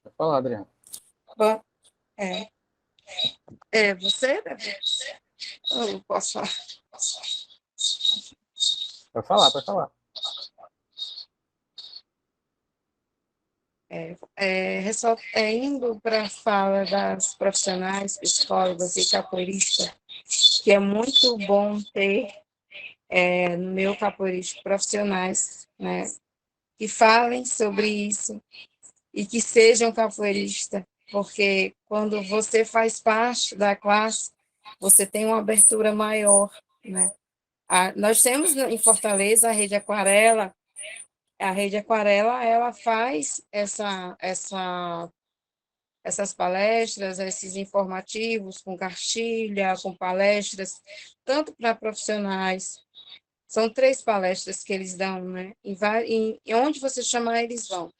Vai falar, Adriana. Bom, é, você, Davi? Eu não posso falar. Vai falar, vai falar. Indo para a fala das profissionais, psicólogas e capoeiristas, que é muito bom ter no meu capoeirista profissionais, né, que falem sobre isso e que sejam capoeiristas, porque quando você faz parte da classe, você tem uma abertura maior, né? Nós temos em Fortaleza a Rede Aquarela, ela faz essas palestras, esses informativos com cartilha, com palestras, tanto para profissionais, são 3 palestras que eles dão, né? E onde você chamar, eles vão.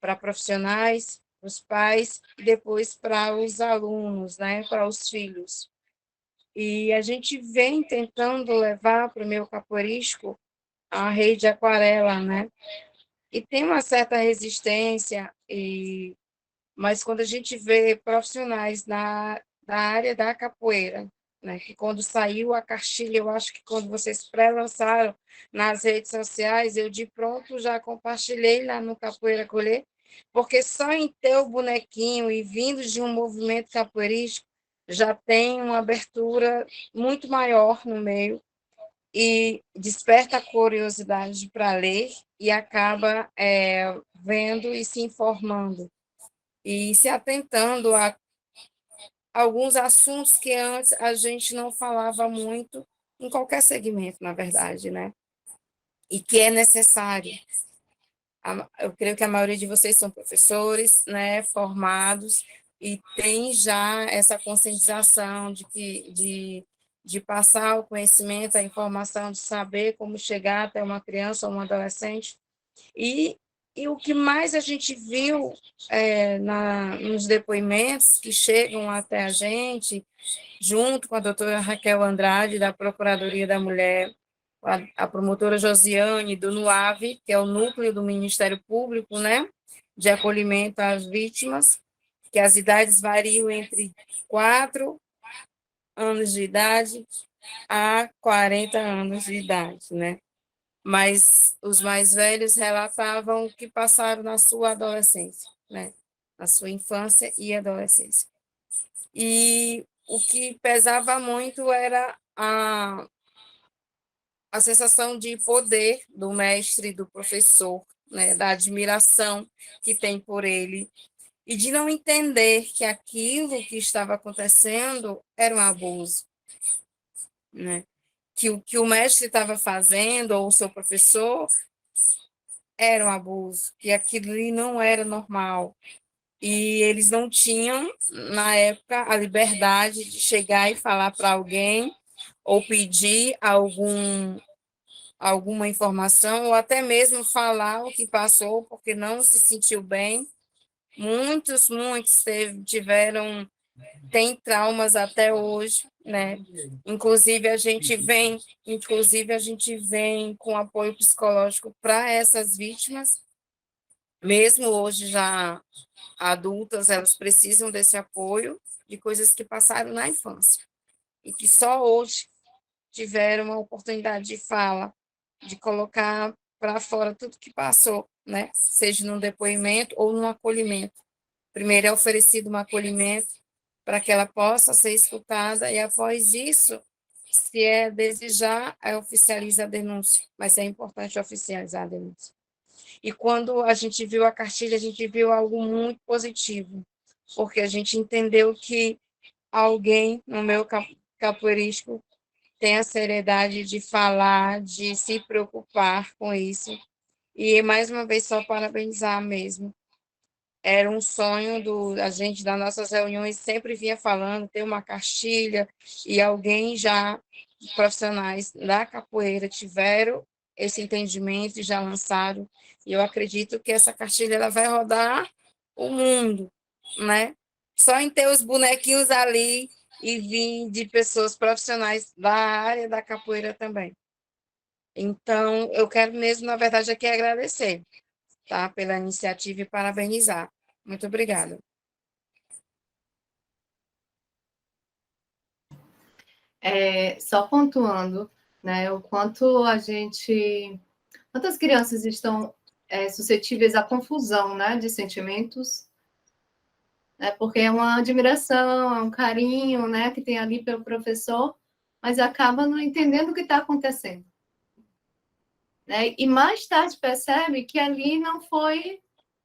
Para profissionais, os pais, e depois para os alunos, né? Para os filhos. E a gente vem tentando levar para o meu capoeirístico a rede aquarela, né? E tem uma certa resistência, mas quando a gente vê profissionais da área da capoeira, né, que quando saiu a cartilha, eu acho que quando vocês pré-lançaram nas redes sociais, eu de pronto já compartilhei lá no Capoeira Colher, porque só em ter o bonequinho e vindo de um movimento capoeirístico, já tem uma abertura muito maior no meio, e desperta a curiosidade para ler e acaba vendo e se informando e se atentando a alguns assuntos que antes a gente não falava muito em qualquer segmento, na verdade, né? E que é necessário. Eu creio que a maioria de vocês são professores, né, formados, e tem já essa conscientização de passar o conhecimento, a informação, de saber como chegar até uma criança ou um adolescente. E, e o que mais a gente viu nos depoimentos que chegam até a gente, junto com a doutora Raquel Andrade, da Procuradoria da Mulher, a promotora Josiane, do NUAVE, que é o núcleo do Ministério Público, né, de acolhimento às vítimas, que as idades variam entre 4 anos de idade a 40 anos de idade, né? Mas os mais velhos relatavam o que passaram na sua adolescência, né? Na sua infância e adolescência. E o que pesava muito era a sensação de poder do mestre, do professor, né? Da admiração que tem por ele, e de não entender que aquilo que estava acontecendo era um abuso, né? Que o que o mestre estava fazendo, ou o seu professor, era um abuso, que aquilo ali não era normal. E eles não tinham, na época, a liberdade de chegar e falar para alguém, ou pedir alguma informação, ou até mesmo falar o que passou, porque não se sentiu bem. Muitos têm traumas até hoje, né? Inclusive a gente vem com apoio psicológico para essas vítimas, mesmo hoje já adultas, elas precisam desse apoio de coisas que passaram na infância e que só hoje tiveram uma oportunidade de fala, de colocar para fora tudo que passou, né? Seja num depoimento ou num acolhimento. Primeiro é oferecido um acolhimento para que ela possa ser escutada e, após isso, se é desejar, aí oficializa a denúncia, mas é importante oficializar a denúncia. E quando a gente viu a cartilha, a gente viu algo muito positivo, porque a gente entendeu que alguém no meio capoeirístico tem a seriedade de falar, de se preocupar com isso. E, mais uma vez, só parabenizar mesmo. Era um sonho a gente, das nossas reuniões, sempre vinha falando, ter uma cartilha, e alguém já, profissionais da capoeira, tiveram esse entendimento e já lançaram. E eu acredito que essa cartilha ela vai rodar o mundo, né? Só em ter os bonequinhos ali e vir de pessoas profissionais da área da capoeira também. Então, eu quero mesmo, na verdade, aqui agradecer, tá, pela iniciativa e parabenizar. Muito obrigada. Só pontuando, né, quantas crianças estão suscetíveis à confusão, né, de sentimentos, né, porque é uma admiração, é um carinho, né, que tem ali pelo professor, mas acaba não entendendo o que está acontecendo, né, e mais tarde percebe que ali não foi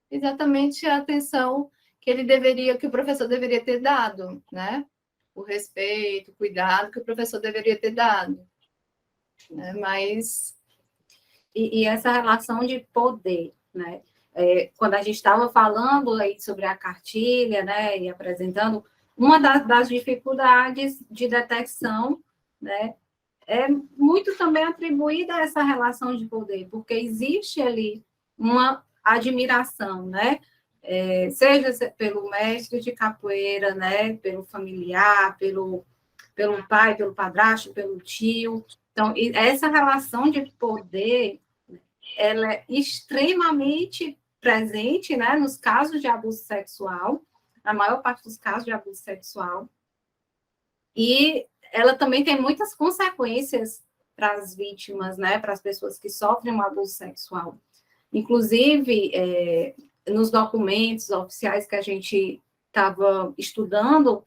exatamente a atenção que o professor deveria ter dado, né, o respeito, o cuidado que o professor deveria ter dado, né, mas... E essa relação de poder, né? Quando a gente estava falando aí sobre a cartilha, né, e apresentando, uma das dificuldades de detecção, né, é muito também atribuída a essa relação de poder, porque existe ali uma admiração, né, seja pelo mestre de capoeira, né, pelo familiar, pelo pai, pelo padrasto, pelo tio. Então, essa relação de poder, ela é extremamente presente, né, nos casos de abuso sexual, na maior parte dos casos de abuso sexual, e ela também tem muitas consequências para as vítimas, né, para as pessoas que sofrem um abuso sexual. Inclusive, nos documentos oficiais que a gente estava estudando,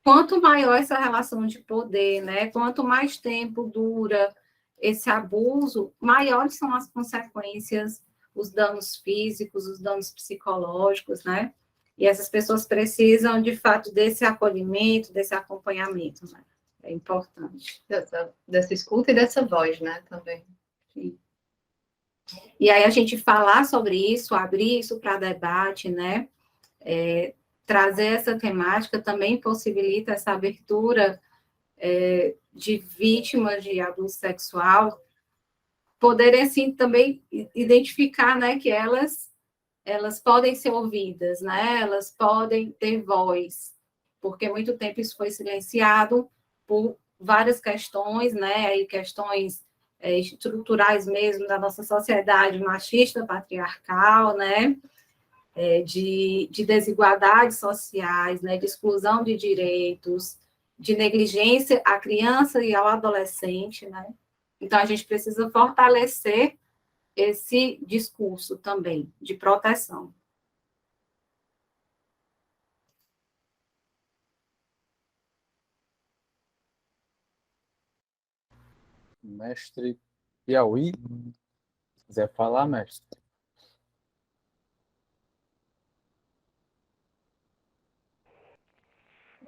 quanto maior essa relação de poder, né, quanto mais tempo dura esse abuso, maiores são as consequências, os danos físicos, os danos psicológicos, né? E essas pessoas precisam, de fato, desse acolhimento, desse acompanhamento, né? É importante. Dessa escuta e dessa voz, né, também. Sim. E aí a gente falar sobre isso, abrir isso para debate, né? Trazer essa temática também possibilita essa abertura de vítimas de abuso sexual, poderem, assim, também identificar, né, que elas podem ser ouvidas, né, elas podem ter voz, porque muito tempo isso foi silenciado por várias questões, né, aí questões estruturais mesmo da nossa sociedade machista, patriarcal, né, de desigualdades sociais, né, de exclusão de direitos, de negligência à criança e ao adolescente, né? Então, a gente precisa fortalecer esse discurso também de proteção. Mestre Piauí, se quiser falar, mestre.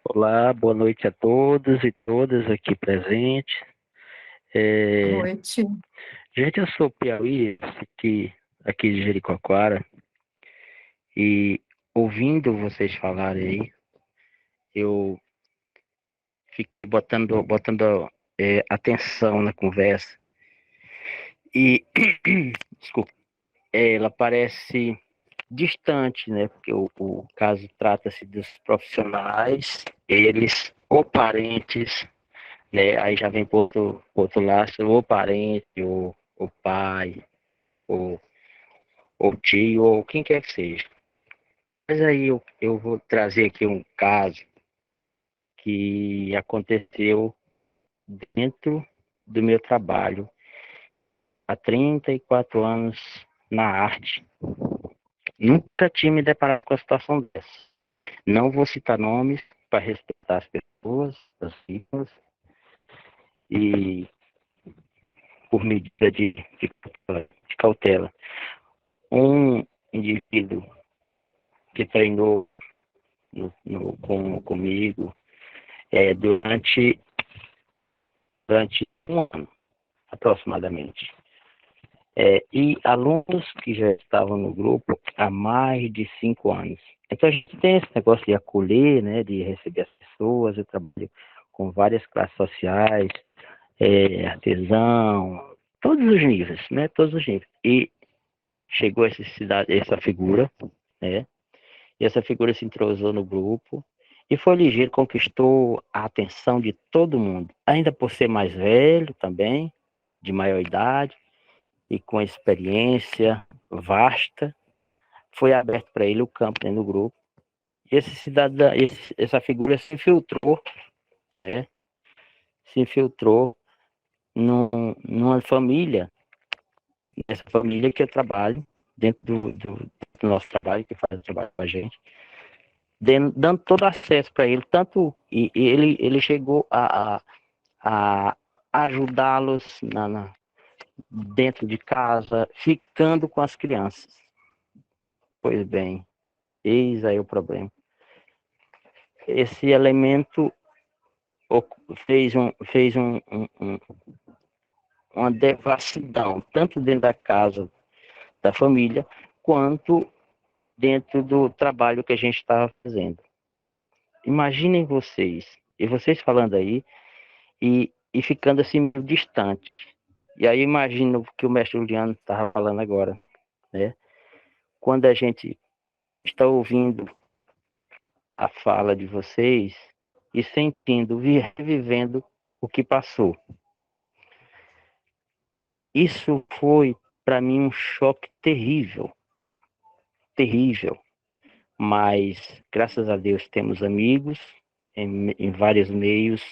Olá, boa noite a todos e todas aqui presentes. Noite. Gente, eu sou Piauí, aqui de Jericoacoara, e ouvindo vocês falarem aí, eu fico botando atenção na conversa. E, desculpa, ela parece distante, né? Porque o caso trata-se dos profissionais, eles ou parentes, né? Aí já vem por outro laço, ou parente, ou pai, ou, ou tio, ou quem quer que seja. Mas aí eu vou trazer aqui um caso que aconteceu dentro do meu trabalho há 34 anos na arte. Nunca tinha me deparado com a situação dessa. Não vou citar nomes para respeitar as pessoas, as vítimas, e por medida de cautela. Um indivíduo que treinou comigo durante um ano, aproximadamente. E alunos que já estavam no grupo há mais de 5 anos. Então, a gente tem esse negócio de acolher, né, de receber as pessoas. Eu trabalho com várias classes sociais, artesão, todos os níveis, né, todos os níveis. E chegou essa figura, né, e essa figura se entrosou no grupo e foi ligeiro, conquistou a atenção de todo mundo, ainda por ser mais velho também, de maior idade, e com experiência vasta, foi aberto para ele o campo dentro do grupo. E essa figura se infiltrou, né? Se infiltrou numa família, nessa família que eu trabalho, dentro do nosso trabalho, que faz o trabalho com a gente, dando todo acesso para ele, tanto, e ele chegou a ajudá-los dentro de casa, ficando com as crianças. Pois bem, eis aí o problema. Esse elemento fez uma devassidão, tanto dentro da casa da família, quanto dentro do trabalho que a gente estava fazendo. Imaginem vocês, e vocês falando aí, e ficando assim meio distante. E aí imagino o que o mestre Juliano estava falando agora, né? Quando a gente está ouvindo a fala de vocês e sentindo, vivendo o que passou. Isso foi, para mim, um choque terrível, terrível. Mas, graças a Deus, temos amigos em vários meios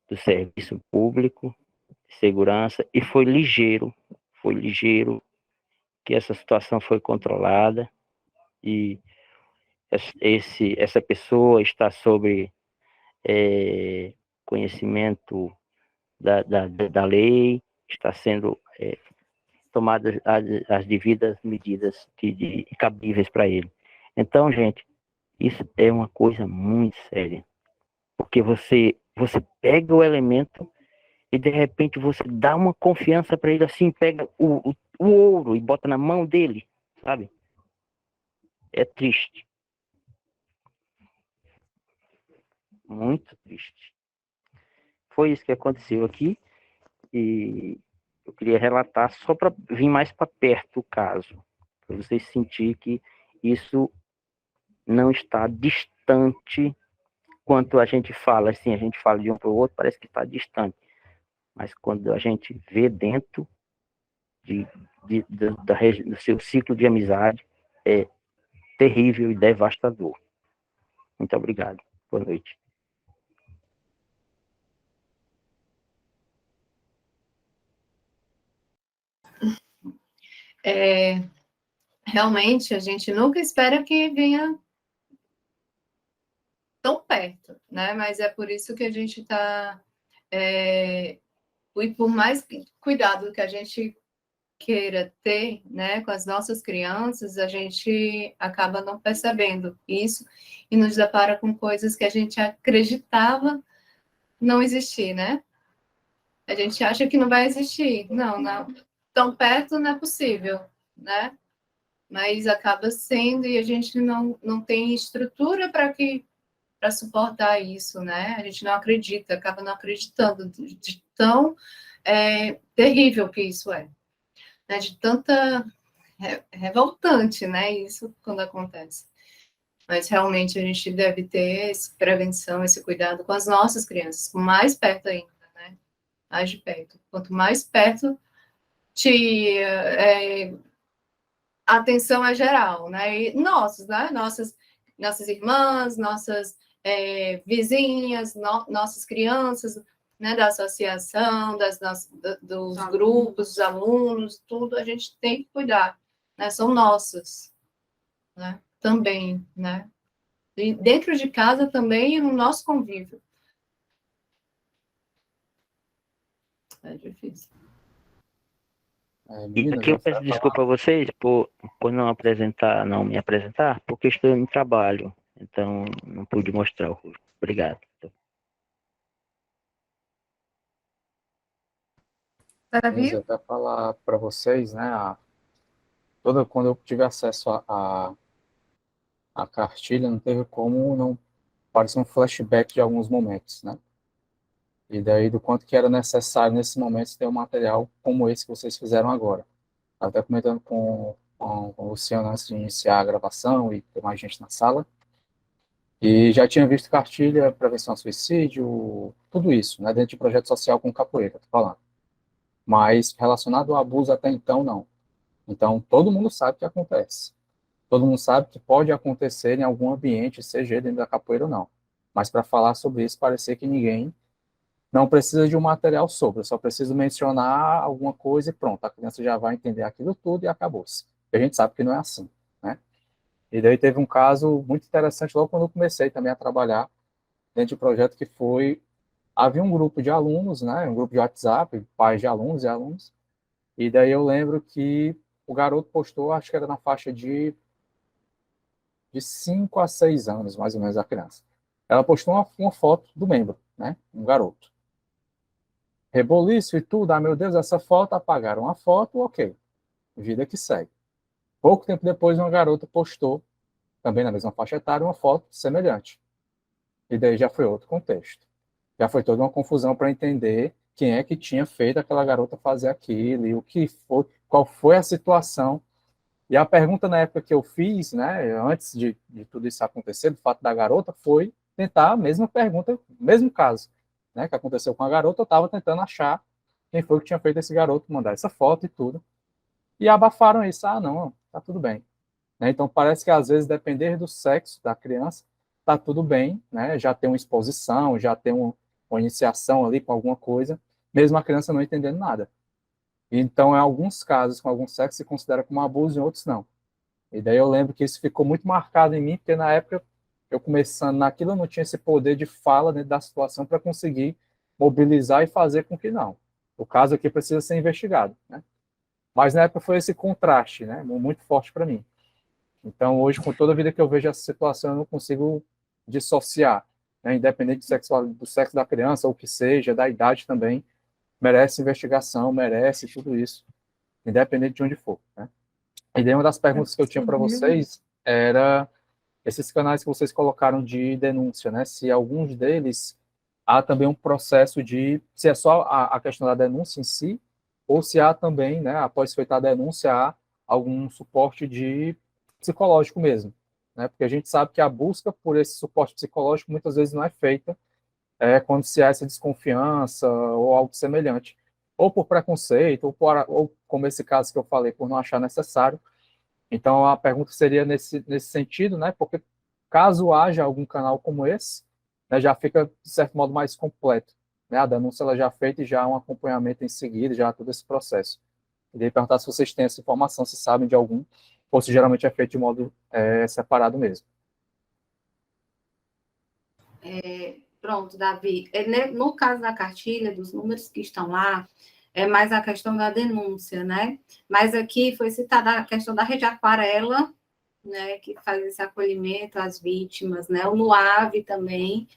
do serviço público, de segurança, e foi ligeiro que essa situação foi controlada e essa pessoa está sob conhecimento da lei, está sendo tomadas as devidas medidas cabíveis para ele. Então, gente, isso é uma coisa muito séria, porque você pega o elemento e de repente você dá uma confiança para ele, assim, pega o ouro e bota na mão dele, sabe? É triste. Muito triste. Foi isso que aconteceu aqui e eu queria relatar só para vir mais para perto o caso, para vocês sentirem que isso não está distante quanto a gente fala, assim, a gente fala de um para o outro, parece que está distante. Mas quando a gente vê dentro do seu ciclo de amizade, é terrível e devastador. Muito obrigado. Boa noite. Realmente, a gente nunca espera que venha tão perto, né? Mas é por isso que a gente está... e por mais cuidado que a gente queira ter, né, com as nossas crianças, a gente acaba não percebendo isso e nos depara com coisas que a gente acreditava não existir, né? A gente acha que não vai existir. Não, tão perto não é possível, né? Mas acaba sendo e a gente não tem estrutura para suportar isso, né? A gente não acredita, acaba não acreditando de tão terrível que isso é, né? De tanta revoltante, né? Isso quando acontece. Mas realmente a gente deve ter essa prevenção, esse cuidado com as nossas crianças, mais perto ainda, né? Mais de perto. Quanto mais perto, a atenção é geral, né? E né? Nossas irmãs, nossas vizinhas, nossas crianças, né? Da associação, dos grupos, dos alunos, tudo a gente tem que cuidar, né? São nossas, né? Também, né? E dentro de casa também no nosso convívio. É difícil. E Meninas, aqui eu você peço vai desculpa a vocês por não me apresentar, porque estou em trabalho, então não pude mostrar o rosto. Obrigado. Davi? até falar para vocês, né, quando eu tive acesso à cartilha, não teve como não parecer um flashback de alguns momentos, né? E daí do quanto que era necessário nesse momento ter um material como esse que vocês fizeram agora. Estava até comentando com o Luciano antes de iniciar a gravação e ter mais gente na sala. E já tinha visto cartilha, prevenção ao suicídio, tudo isso, né, dentro de projeto social com capoeira, tô falando. Mas relacionado ao abuso até então, não. Então, todo mundo sabe que acontece. Todo mundo sabe que pode acontecer em algum ambiente, seja dentro da capoeira ou não. Mas para falar sobre isso, parecer que ninguém não precisa de um material sobre, eu só preciso mencionar alguma coisa e pronto, a criança já vai entender aquilo tudo e acabou-se. A gente sabe que não é assim, né? E daí teve um caso muito interessante logo quando eu comecei também a trabalhar dentro de um projeto que foi, havia um grupo de alunos, né, um grupo de WhatsApp, pais de alunos e alunos, e daí eu lembro que o garoto postou, acho que era na faixa de 5 a 6 anos, mais ou menos, a criança. Ela postou uma foto do membro, né, um garoto. Reboliço e tudo, ah, meu Deus, essa foto, apagaram a foto, ok, vida que segue. Pouco tempo depois, uma garota postou, também na mesma faixa etária, uma foto semelhante. E daí já foi outro contexto. Já foi toda uma confusão para entender quem é que tinha feito aquela garota fazer aquilo e o que foi, qual foi a situação. E a pergunta na época que eu fiz, né, antes de tudo isso acontecer, do fato da garota, foi tentar a mesma pergunta, mesmo caso, né, que aconteceu com a garota, eu estava tentando achar quem foi que tinha feito esse garoto mandar essa foto e tudo. E abafaram isso, ah, não, tá tudo bem. Né, então parece que às vezes, depender do sexo da criança, tá tudo bem, né, já tem uma exposição, já tem uma iniciação ali com alguma coisa, mesmo a criança não entendendo nada. Então, em alguns casos, com algum sexo, se considera como abuso, em outros não. E daí eu lembro que isso ficou muito marcado em mim, porque na época, eu começando naquilo, eu não tinha esse poder de fala dentro da situação para conseguir mobilizar e fazer com que não. O caso aqui precisa ser investigado, né? Mas na época foi esse contraste, né, muito forte para mim. Então, hoje, com toda a vida que eu vejo essa situação, eu não consigo dissociar, né, independente do sexo da criança, ou o que seja, da idade também, merece investigação, merece tudo isso, independente de onde for, né? E daí uma das perguntas que eu tinha para vocês era esses canais que vocês colocaram de denúncia, né? Se alguns deles há também um processo de, se é só a questão da denúncia em si, ou se há também, né, após feita a denúncia, há algum suporte de psicológico mesmo, né? Porque a gente sabe que a busca por esse suporte psicológico muitas vezes não é feita quando se há essa desconfiança ou algo semelhante, ou por preconceito, ou como esse caso que eu falei, por não achar necessário. Então, a pergunta seria nesse sentido, né? Porque caso haja algum canal como esse, né, já fica, de certo modo, mais completo. Né? A denúncia ela já é feita e já há um acompanhamento em seguida, já há todo esse processo. Queria perguntar se vocês têm essa informação, se sabem de algum, ou se geralmente é feito de modo separado mesmo. Pronto, Davi. No caso da cartilha, dos números que estão lá, é mais a questão da denúncia, né? Mas aqui foi citada a questão da Rede Aquarela, né, que faz esse acolhimento às vítimas, né? O LUAV também,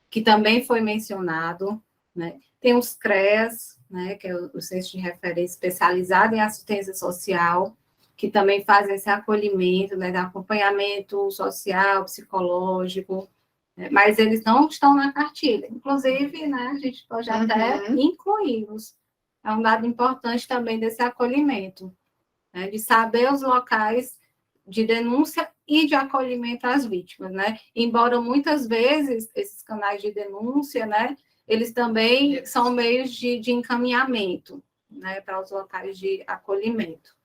que também foi mencionado, né? Tem os CREAS, né, que é o Centro de Referência Especializado em Assistência Social, que também faz esse acolhimento, né, de acompanhamento social, psicológico, né, mas eles não estão na cartilha. Inclusive, né, a gente pode até incluí-los. É um dado importante também desse acolhimento, né, de saber os locais de denúncia e de acolhimento às vítimas, né? Embora muitas vezes esses canais de denúncia, né, eles também são meios de encaminhamento, né, para os locais de acolhimento.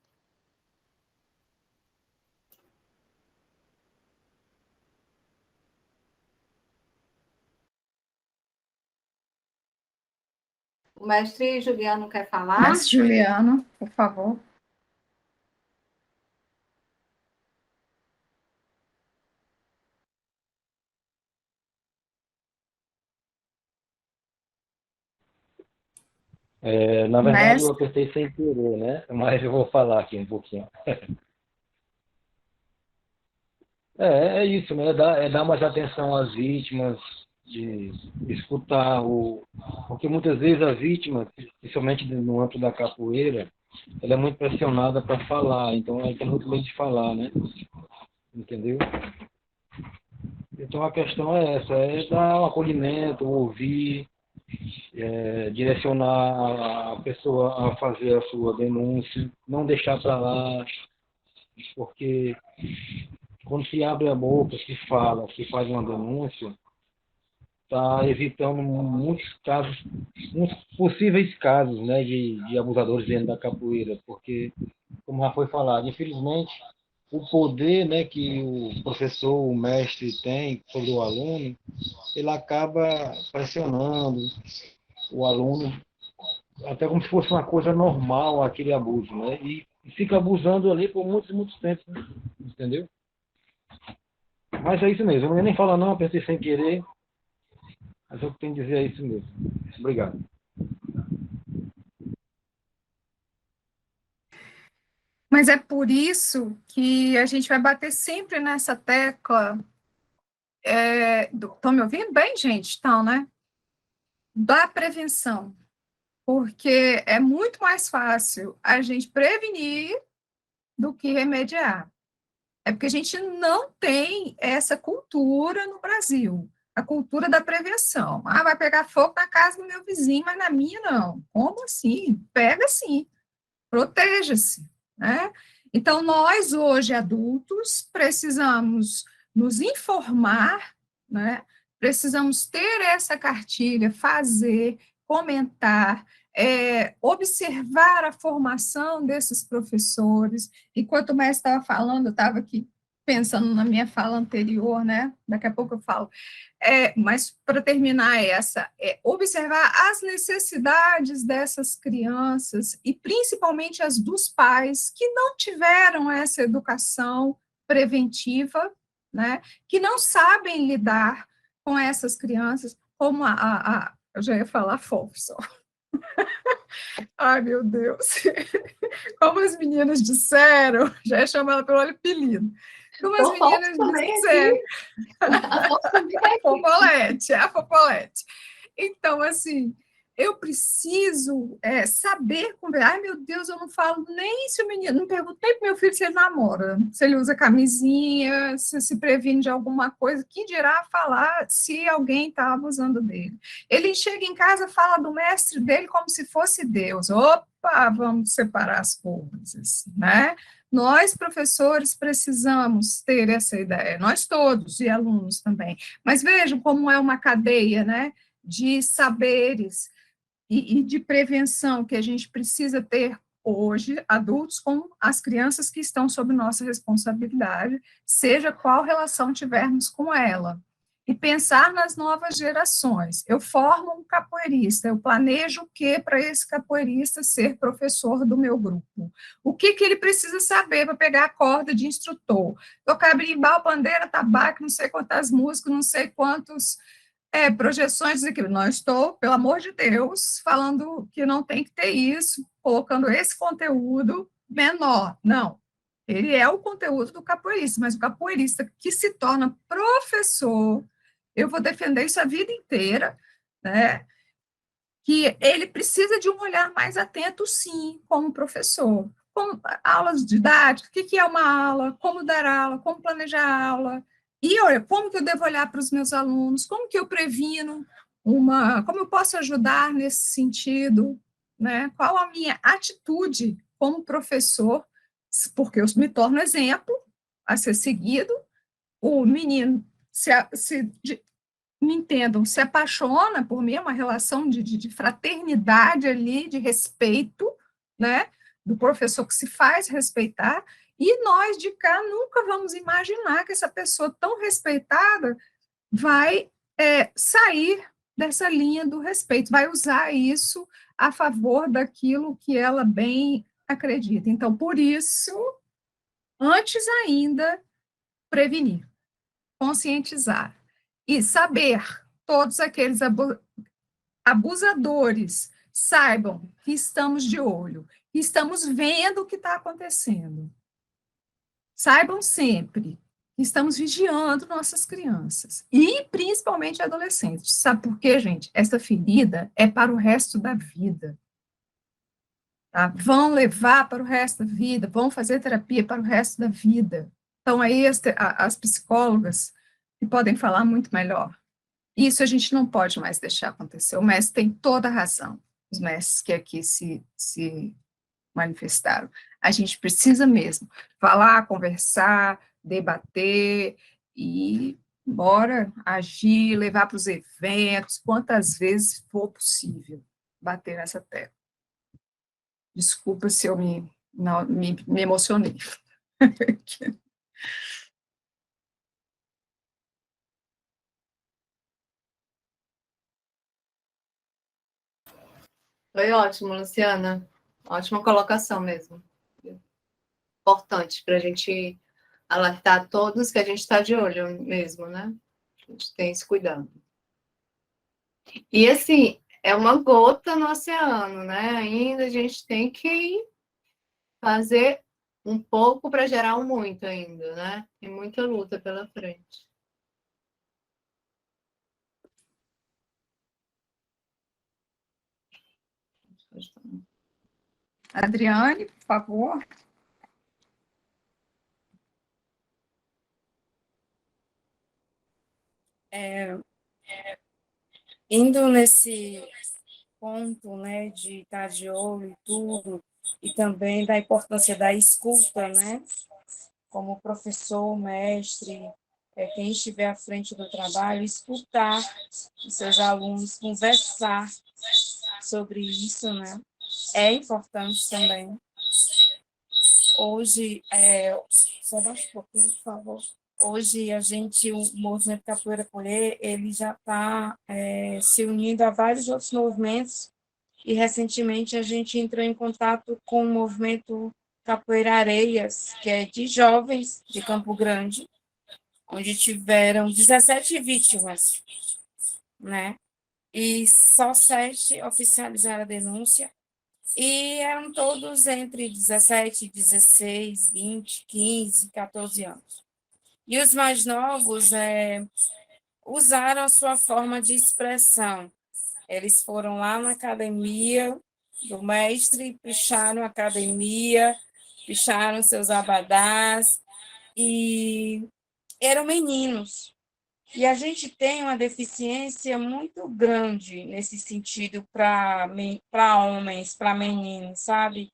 O mestre Juliano quer falar? Mestre Juliano, por favor. Na verdade, eu Mestre, apertei sem querer, né? Mas eu vou falar aqui um pouquinho. É isso, né? É dar mais atenção às vítimas, de escutar porque muitas vezes a vítima, principalmente no âmbito da capoeira, ela é muito pressionada para falar, então ela tem muito medo de falar, né? Entendeu? Então a questão é essa, é dar um acolhimento, ouvir, direcionar a pessoa a fazer a sua denúncia, não deixar para lá, porque quando se abre a boca, se fala, se faz uma denúncia, está evitando muitos casos, muitos possíveis casos, né, de abusadores dentro da capoeira, porque, como já foi falado, infelizmente, o poder, né, que o professor, o mestre tem sobre o aluno, ele acaba pressionando o aluno, até como se fosse uma coisa normal aquele abuso, né, e fica abusando ali por muitos, muitos tempos, né? Entendeu? Mas é isso mesmo, eu não ia nem falar não, apertei sem querer, mas o que eu tenho a dizer é isso mesmo. Obrigado. mas é por isso que a gente vai bater sempre nessa tecla. Estão me ouvindo bem, gente? Então, né? Da prevenção. Porque é muito mais fácil a gente prevenir do que remediar. É porque a gente não tem essa cultura no Brasil, a cultura da prevenção. Ah, vai pegar fogo na casa do meu vizinho, mas na minha não. Como assim? Pega sim, proteja-se, né? Então, nós, hoje, adultos, precisamos nos informar, né? Precisamos ter essa cartilha, fazer, comentar, observar a formação desses professores. Enquanto o mestre estava falando, eu estava aqui pensando na minha fala anterior, né? Daqui a pouco eu falo. Mas, para terminar essa, observar as necessidades dessas crianças e, principalmente, as dos pais que não tiveram essa educação preventiva, né? Que não sabem lidar com essas crianças, como eu já ia falar fofo só. Ai, meu Deus. Como as meninas disseram, já ia chamar ela pelo apelido. Como as meninas disseram. A Popolete, é a Popolete. Então, assim, eu preciso saber conversar. Ai, meu Deus, eu não falo nem se o menino. Não perguntei para meu filho se ele namora, se ele usa camisinha, se previne de alguma coisa. Que dirá falar se alguém está abusando dele? Ele chega em casa, fala do mestre dele como se fosse Deus. Opa, vamos separar as coisas, né? Nós, professores, precisamos ter essa ideia, nós todos, e alunos também. Mas vejam como é uma cadeia, né, de saberes e de prevenção que a gente precisa ter hoje, adultos, com as crianças que estão sob nossa responsabilidade, seja qual relação tivermos com ela. E pensar nas novas gerações. Eu formo um capoeirista, eu planejo o que para esse capoeirista ser professor do meu grupo? O que ele precisa saber para pegar a corda de instrutor? Tocar berimbau, pandeira, tabaco, não sei quantas músicas, não sei quantos projeções aqui. Não estou, pelo amor de Deus, falando que não tem que ter isso, colocando esse conteúdo menor. Não. Ele é o conteúdo do capoeirista, mas o capoeirista que se torna professor, eu vou defender isso a vida inteira, né? Que ele precisa de um olhar mais atento, sim, como professor. Como, aulas didáticas, o que é uma aula, como dar aula, como planejar a aula, e olha, como que eu devo olhar para os meus alunos, como que eu previno como eu posso ajudar nesse sentido, né? Qual a minha atitude como professor, porque eu me torno exemplo a ser seguido, o menino me entendam, se apaixona por mim, é uma relação de fraternidade ali, de respeito, né, do professor que se faz respeitar, e nós de cá nunca vamos imaginar que essa pessoa tão respeitada vai sair dessa linha do respeito, vai usar isso a favor daquilo que ela bem acredita. Então, por isso, antes ainda, prevenir, conscientizar, e saber todos aqueles abusadores saibam que estamos de olho, que estamos vendo o que está acontecendo. Saibam sempre que estamos vigiando nossas crianças, e principalmente adolescentes. Sabe por quê, gente? Essa ferida é para o resto da vida. Tá? Vão levar para o resto da vida, vão fazer terapia para o resto da vida. Então, aí as psicólogas que podem falar muito melhor. Isso a gente não pode mais deixar acontecer. O mestre tem toda a razão, os mestres que aqui se manifestaram. A gente precisa mesmo falar, conversar, debater e bora agir, levar para os eventos, quantas vezes for possível, bater nessa tecla. Desculpa se eu me emocionei. Foi ótimo, Luciana. Ótima colocação mesmo. Importante para a gente alertar a todos que a gente está de olho mesmo, né? A gente tem esse cuidado. E, assim, é uma gota no oceano, né? Ainda a gente tem que fazer um pouco para gerar um muito ainda, né? Tem muita luta pela frente. Adriane, por favor. Indo nesse ponto, né, de estar de olho e tudo, e também da importância da escuta, né, como professor, mestre, quem estiver à frente do trabalho, escutar os seus alunos, conversar sobre isso, né, é importante também. Hoje, só baixa um pouquinho, por favor. Hoje, o movimento Capoeira Colher, ele já está se unindo a vários outros movimentos, e recentemente a gente entrou em contato com o movimento Capoeira Areias, que é de jovens de Campo Grande, onde tiveram 17 vítimas, né? E só 7 oficializaram a denúncia, e eram todos entre 17, 16, 20, 15, 14 anos. E os mais novos usaram a sua forma de expressão. Eles foram lá na academia do mestre, picharam a academia, picharam seus abadás, e eram meninos. E a gente tem uma deficiência muito grande nesse sentido para homens, para meninos, sabe?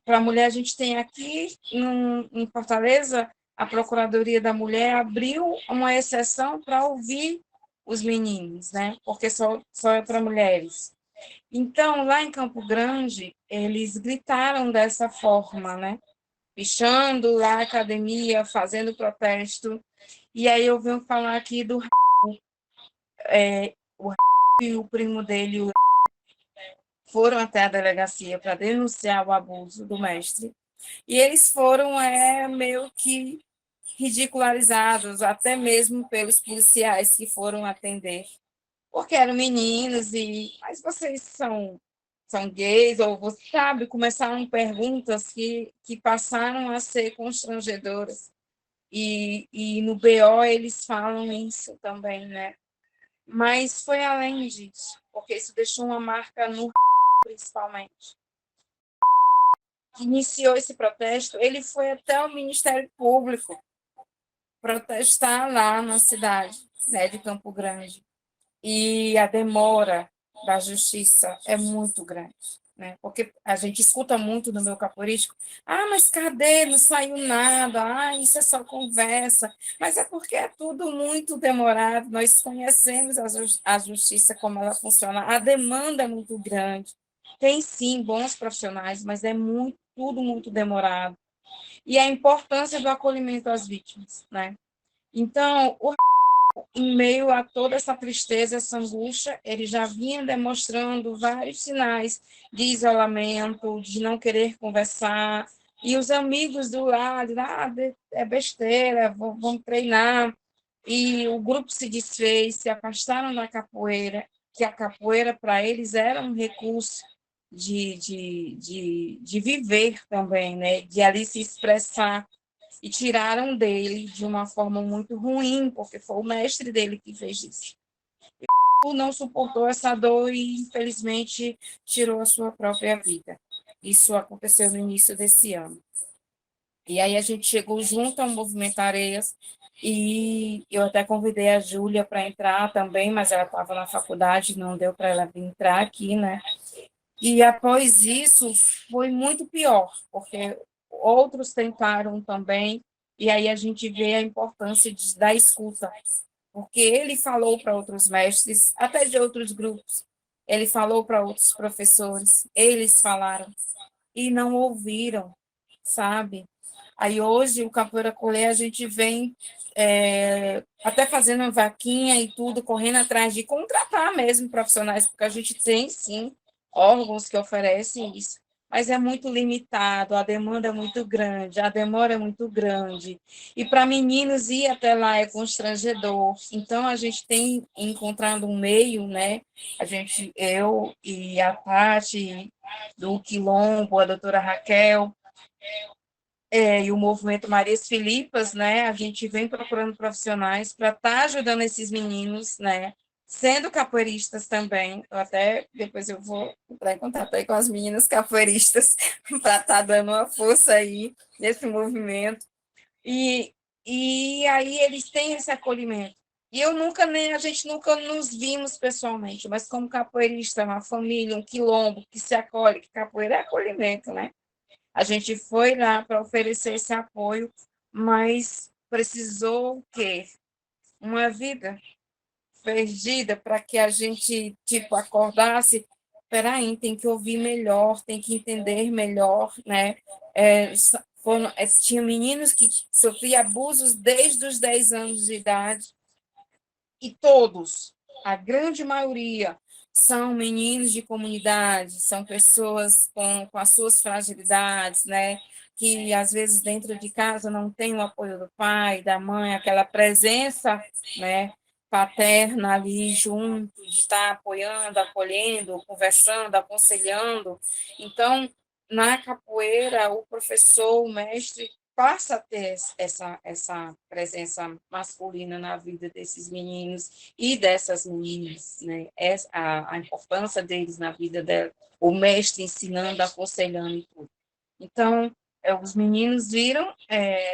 Para a mulher, a gente tem aqui em Fortaleza, a Procuradoria da Mulher abriu uma exceção para ouvir os meninos, né? Porque só é para mulheres. Então, lá em Campo Grande, eles gritaram dessa forma, né? Pichando lá a academia, fazendo protesto. E aí eu venho falar aqui do o e o primo dele foram até a delegacia para denunciar o abuso do mestre. E eles foram meio que ridicularizados, até mesmo pelos policiais que foram atender, porque eram meninos, mas vocês são gays, ou você sabe, começaram perguntas que passaram a ser constrangedoras. E no BO eles falam isso também, né? Mas foi além disso, porque isso deixou uma marca no principalmente. Iniciou esse protesto, ele foi até o Ministério Público protestar lá na cidade, né, de Campo Grande. E a demora da justiça é muito grande, né? Porque a gente escuta muito no meu capoeístico, mas cadê? Não saiu nada, isso é só conversa. Mas é porque é tudo muito demorado, nós conhecemos a justiça, como ela funciona, a demanda é muito grande. Tem, sim, bons profissionais, mas é tudo muito demorado. E a importância do acolhimento às vítimas, né? Então, em meio a toda essa tristeza, essa angústia, ele já vinha demonstrando vários sinais de isolamento, de não querer conversar, e os amigos do lado, é besteira, vamos treinar, e o grupo se desfez, se afastaram da capoeira, que a capoeira para eles era um recurso de viver também, né? De ali se expressar, e tiraram dele de uma forma muito ruim, porque foi o mestre dele que fez isso. E não suportou essa dor e, infelizmente, tirou a sua própria vida. Isso aconteceu no início desse ano. E aí a gente chegou junto ao Movimento Areias, e eu até convidei a Júlia para entrar também, mas ela estava na faculdade, não deu para ela entrar aqui, né? E após isso foi muito pior, porque outros tentaram também, e aí a gente vê a importância da escuta, porque ele falou para outros mestres, até de outros grupos, ele falou para outros professores, eles falaram, e não ouviram, sabe? Aí hoje o Capoeira Colê a gente vem até fazendo uma vaquinha e tudo, correndo atrás de contratar mesmo profissionais, porque a gente tem sim órgãos que oferecem isso, mas é muito limitado, a demanda é muito grande, a demora é muito grande, e para meninos ir até lá é constrangedor, então a gente tem encontrado um meio, né? Eu e a Tati do Quilombo, a doutora Raquel, e o movimento Marias Filipas, né? A gente vem procurando profissionais para estar ajudando esses meninos, né? Sendo capoeiristas também, depois eu vou entrar em contato aí com as meninas capoeiristas para estar dando uma força aí nesse movimento. E, e aí eles têm esse acolhimento. E a gente nunca nos vimos pessoalmente, mas como capoeirista, uma família, um quilombo que se acolhe, que capoeira é acolhimento, né? A gente foi lá para oferecer esse apoio, mas precisou o quê? Uma vida perdida para que a gente, tipo, acordasse. Peraí, tem que ouvir melhor, tem que entender melhor, né? Tinha meninos que sofriam abusos desde os 10 anos de idade, e todos, a grande maioria, são meninos de comunidade, são pessoas com as suas fragilidades, né? Que às vezes dentro de casa não tem o apoio do pai, da mãe, aquela presença, né? Paterna ali junto, de estar apoiando, acolhendo, conversando, aconselhando. Então, na capoeira, o professor, o mestre, passa a ter essa presença masculina na vida desses meninos e dessas meninas, né? A importância deles na vida dela, o mestre ensinando, aconselhando e tudo. Então, os meninos viram,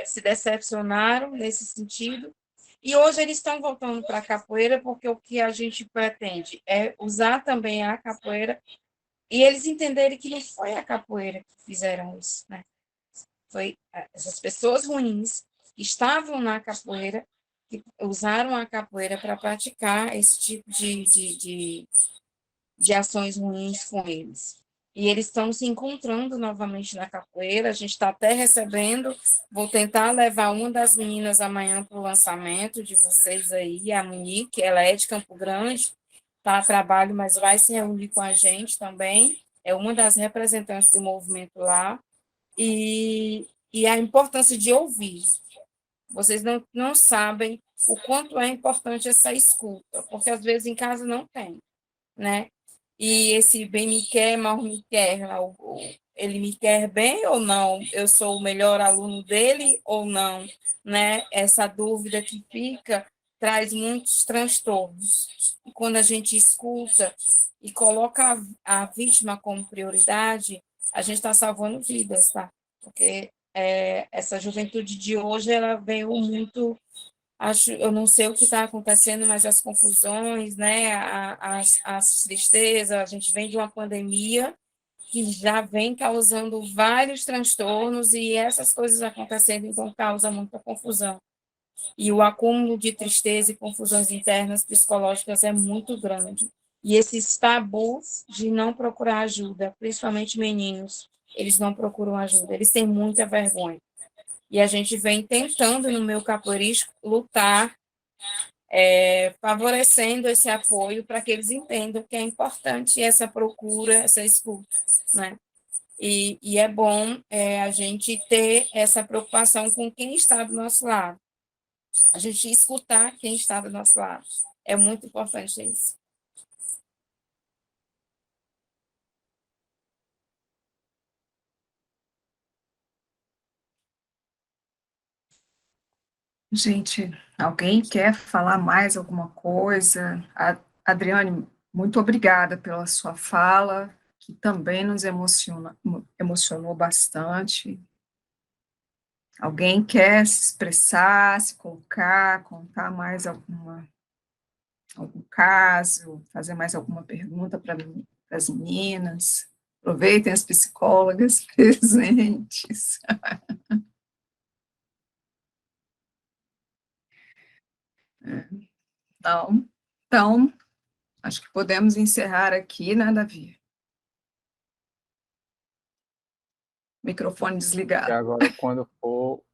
se decepcionaram nesse sentido, e hoje eles estão voltando para a capoeira, porque o que a gente pretende é usar também a capoeira, e eles entenderem que não foi a capoeira que fizeram isso, né? Foi essas pessoas ruins que estavam na capoeira, que usaram a capoeira para praticar esse tipo de ações ruins com eles. E eles estão se encontrando novamente na capoeira, a gente está até recebendo, vou tentar levar uma das meninas amanhã para o lançamento de vocês aí, a Monique, ela é de Campo Grande, está a trabalho, mas vai se reunir com a gente também, é uma das representantes do movimento lá, e a importância de ouvir. Vocês não sabem o quanto é importante essa escuta, porque às vezes em casa não tem, né? E esse bem me quer, mal me quer, ele me quer bem ou não? Eu sou o melhor aluno dele ou não? Né? Essa dúvida que fica traz muitos transtornos. E quando a gente escuta e coloca a vítima como prioridade, a gente está salvando vidas, tá? Porque essa juventude de hoje, ela veio muito, eu não sei o que está acontecendo, mas as confusões, né, as tristezas, a gente vem de uma pandemia que já vem causando vários transtornos, e essas coisas acontecendo, então causa muita confusão. E o acúmulo de tristeza e confusões internas psicológicas é muito grande. E esses tabus de não procurar ajuda, principalmente meninos, eles não procuram ajuda, eles têm muita vergonha. E a gente vem tentando, no meu capoeirismo, lutar, favorecendo esse apoio para que eles entendam que é importante essa procura, essa escuta, né? E é bom a gente ter essa preocupação com quem está do nosso lado, a gente escutar quem está do nosso lado. É muito importante isso. Gente, alguém quer falar mais alguma coisa? Adriane, muito obrigada pela sua fala, que também nos emocionou bastante. Alguém quer se expressar, se colocar, contar mais algum caso, fazer mais alguma pergunta para as meninas? Aproveitem as psicólogas presentes. Então, acho que podemos encerrar aqui, né, Davi? Microfone E desligado. agora, quando for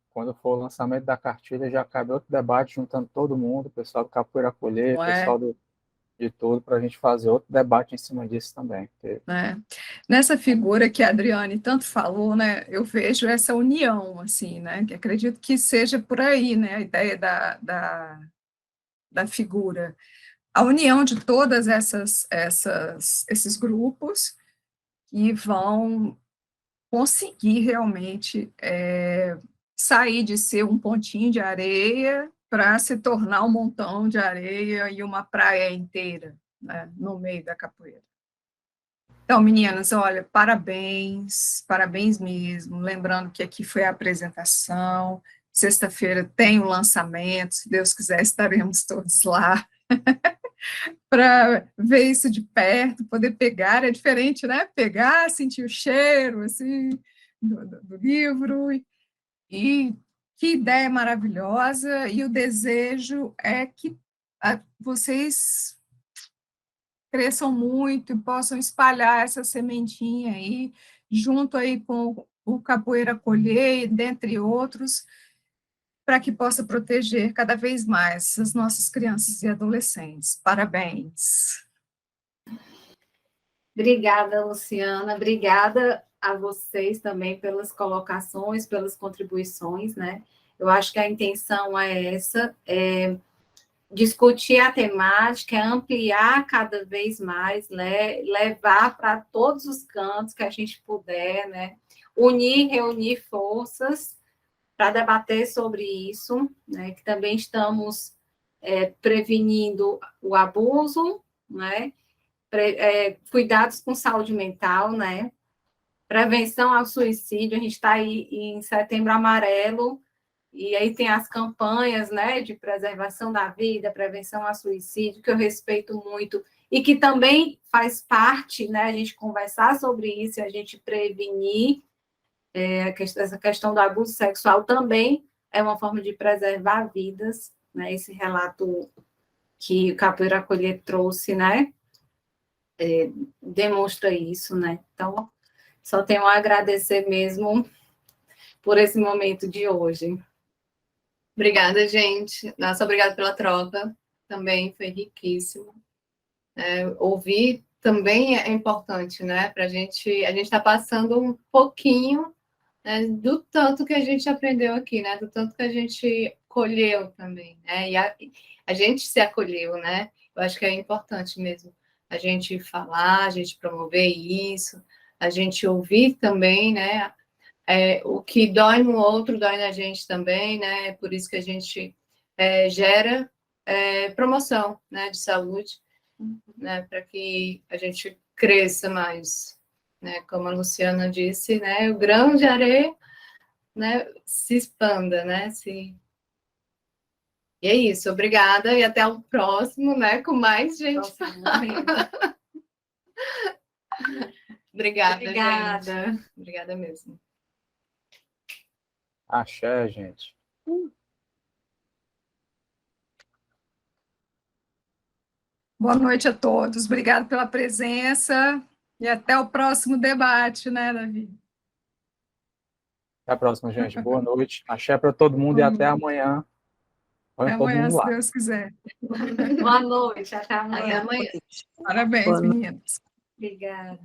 o lançamento da cartilha, já cabe outro debate juntando todo mundo, o pessoal do Capoeira Acolher, Não o é? pessoal de tudo, para a gente fazer outro debate em cima disso também. Porque Né? Nessa figura que a Adriane tanto falou, né, eu vejo essa união, assim, né, que acredito que seja por aí, né, a ideia da figura. A união de todas esses grupos que vão conseguir realmente sair de ser um pontinho de areia para se tornar um montão de areia e uma praia inteira, né, no meio da capoeira. Então, meninas, olha, parabéns, parabéns mesmo. Lembrando que aqui foi a apresentação, sexta-feira tem o lançamento, se Deus quiser, estaremos todos lá para ver isso de perto, poder pegar, é diferente, né? Pegar, sentir o cheiro, assim, do livro, e que ideia maravilhosa, e o desejo é que vocês cresçam muito e possam espalhar essa sementinha aí, junto aí com o Capoeira Acolher, dentre outros, para que possa proteger cada vez mais as nossas crianças e adolescentes. Parabéns. Obrigada, Luciana. Obrigada a vocês também pelas colocações, pelas contribuições, né? Eu acho que a intenção é essa, discutir a temática, ampliar cada vez mais, né? Levar para todos os cantos que a gente puder, né? Reunir forças para debater sobre isso, né? Que também estamos prevenindo o abuso, né? Cuidados com saúde mental, né? Prevenção ao suicídio, a gente está aí em Setembro Amarelo, e aí tem as campanhas, né, de preservação da vida, prevenção ao suicídio, que eu respeito muito, e que também faz parte, né, a gente conversar sobre isso, a gente prevenir essa questão do abuso sexual também é uma forma de preservar vidas, né, esse relato que o Capoeira Acolher trouxe, né, demonstra isso, né, então, só tenho a agradecer mesmo por esse momento de hoje. Obrigada, gente. Nossa, obrigada pela troca. Também foi riquíssimo. Ouvir também é importante, né? Para a gente está passando um pouquinho, né, do tanto que a gente aprendeu aqui, né? Do tanto que a gente colheu também, né? E a gente se acolheu, né? Eu acho que é importante mesmo a gente falar, a gente promover isso, a gente ouvir também, né? O que dói no outro, dói na gente também, né? Por isso que a gente gera promoção, né, de saúde, né, para que a gente cresça mais, né? Como a Luciana disse, né? O grão de areia, né, se expanda, né? E é isso, obrigada, e até o próximo, né? Com mais gente. Obrigada, gente. Obrigada mesmo. axé, gente. Boa noite a todos, obrigado pela presença, e até o próximo debate, né, Davi? Até a próxima, gente. Boa noite. Axé para todo mundo e até amanhã. Até Todo amanhã, mundo se lá. Deus quiser. Boa noite, até amanhã. Até amanhã. Parabéns, meninas. Obrigada.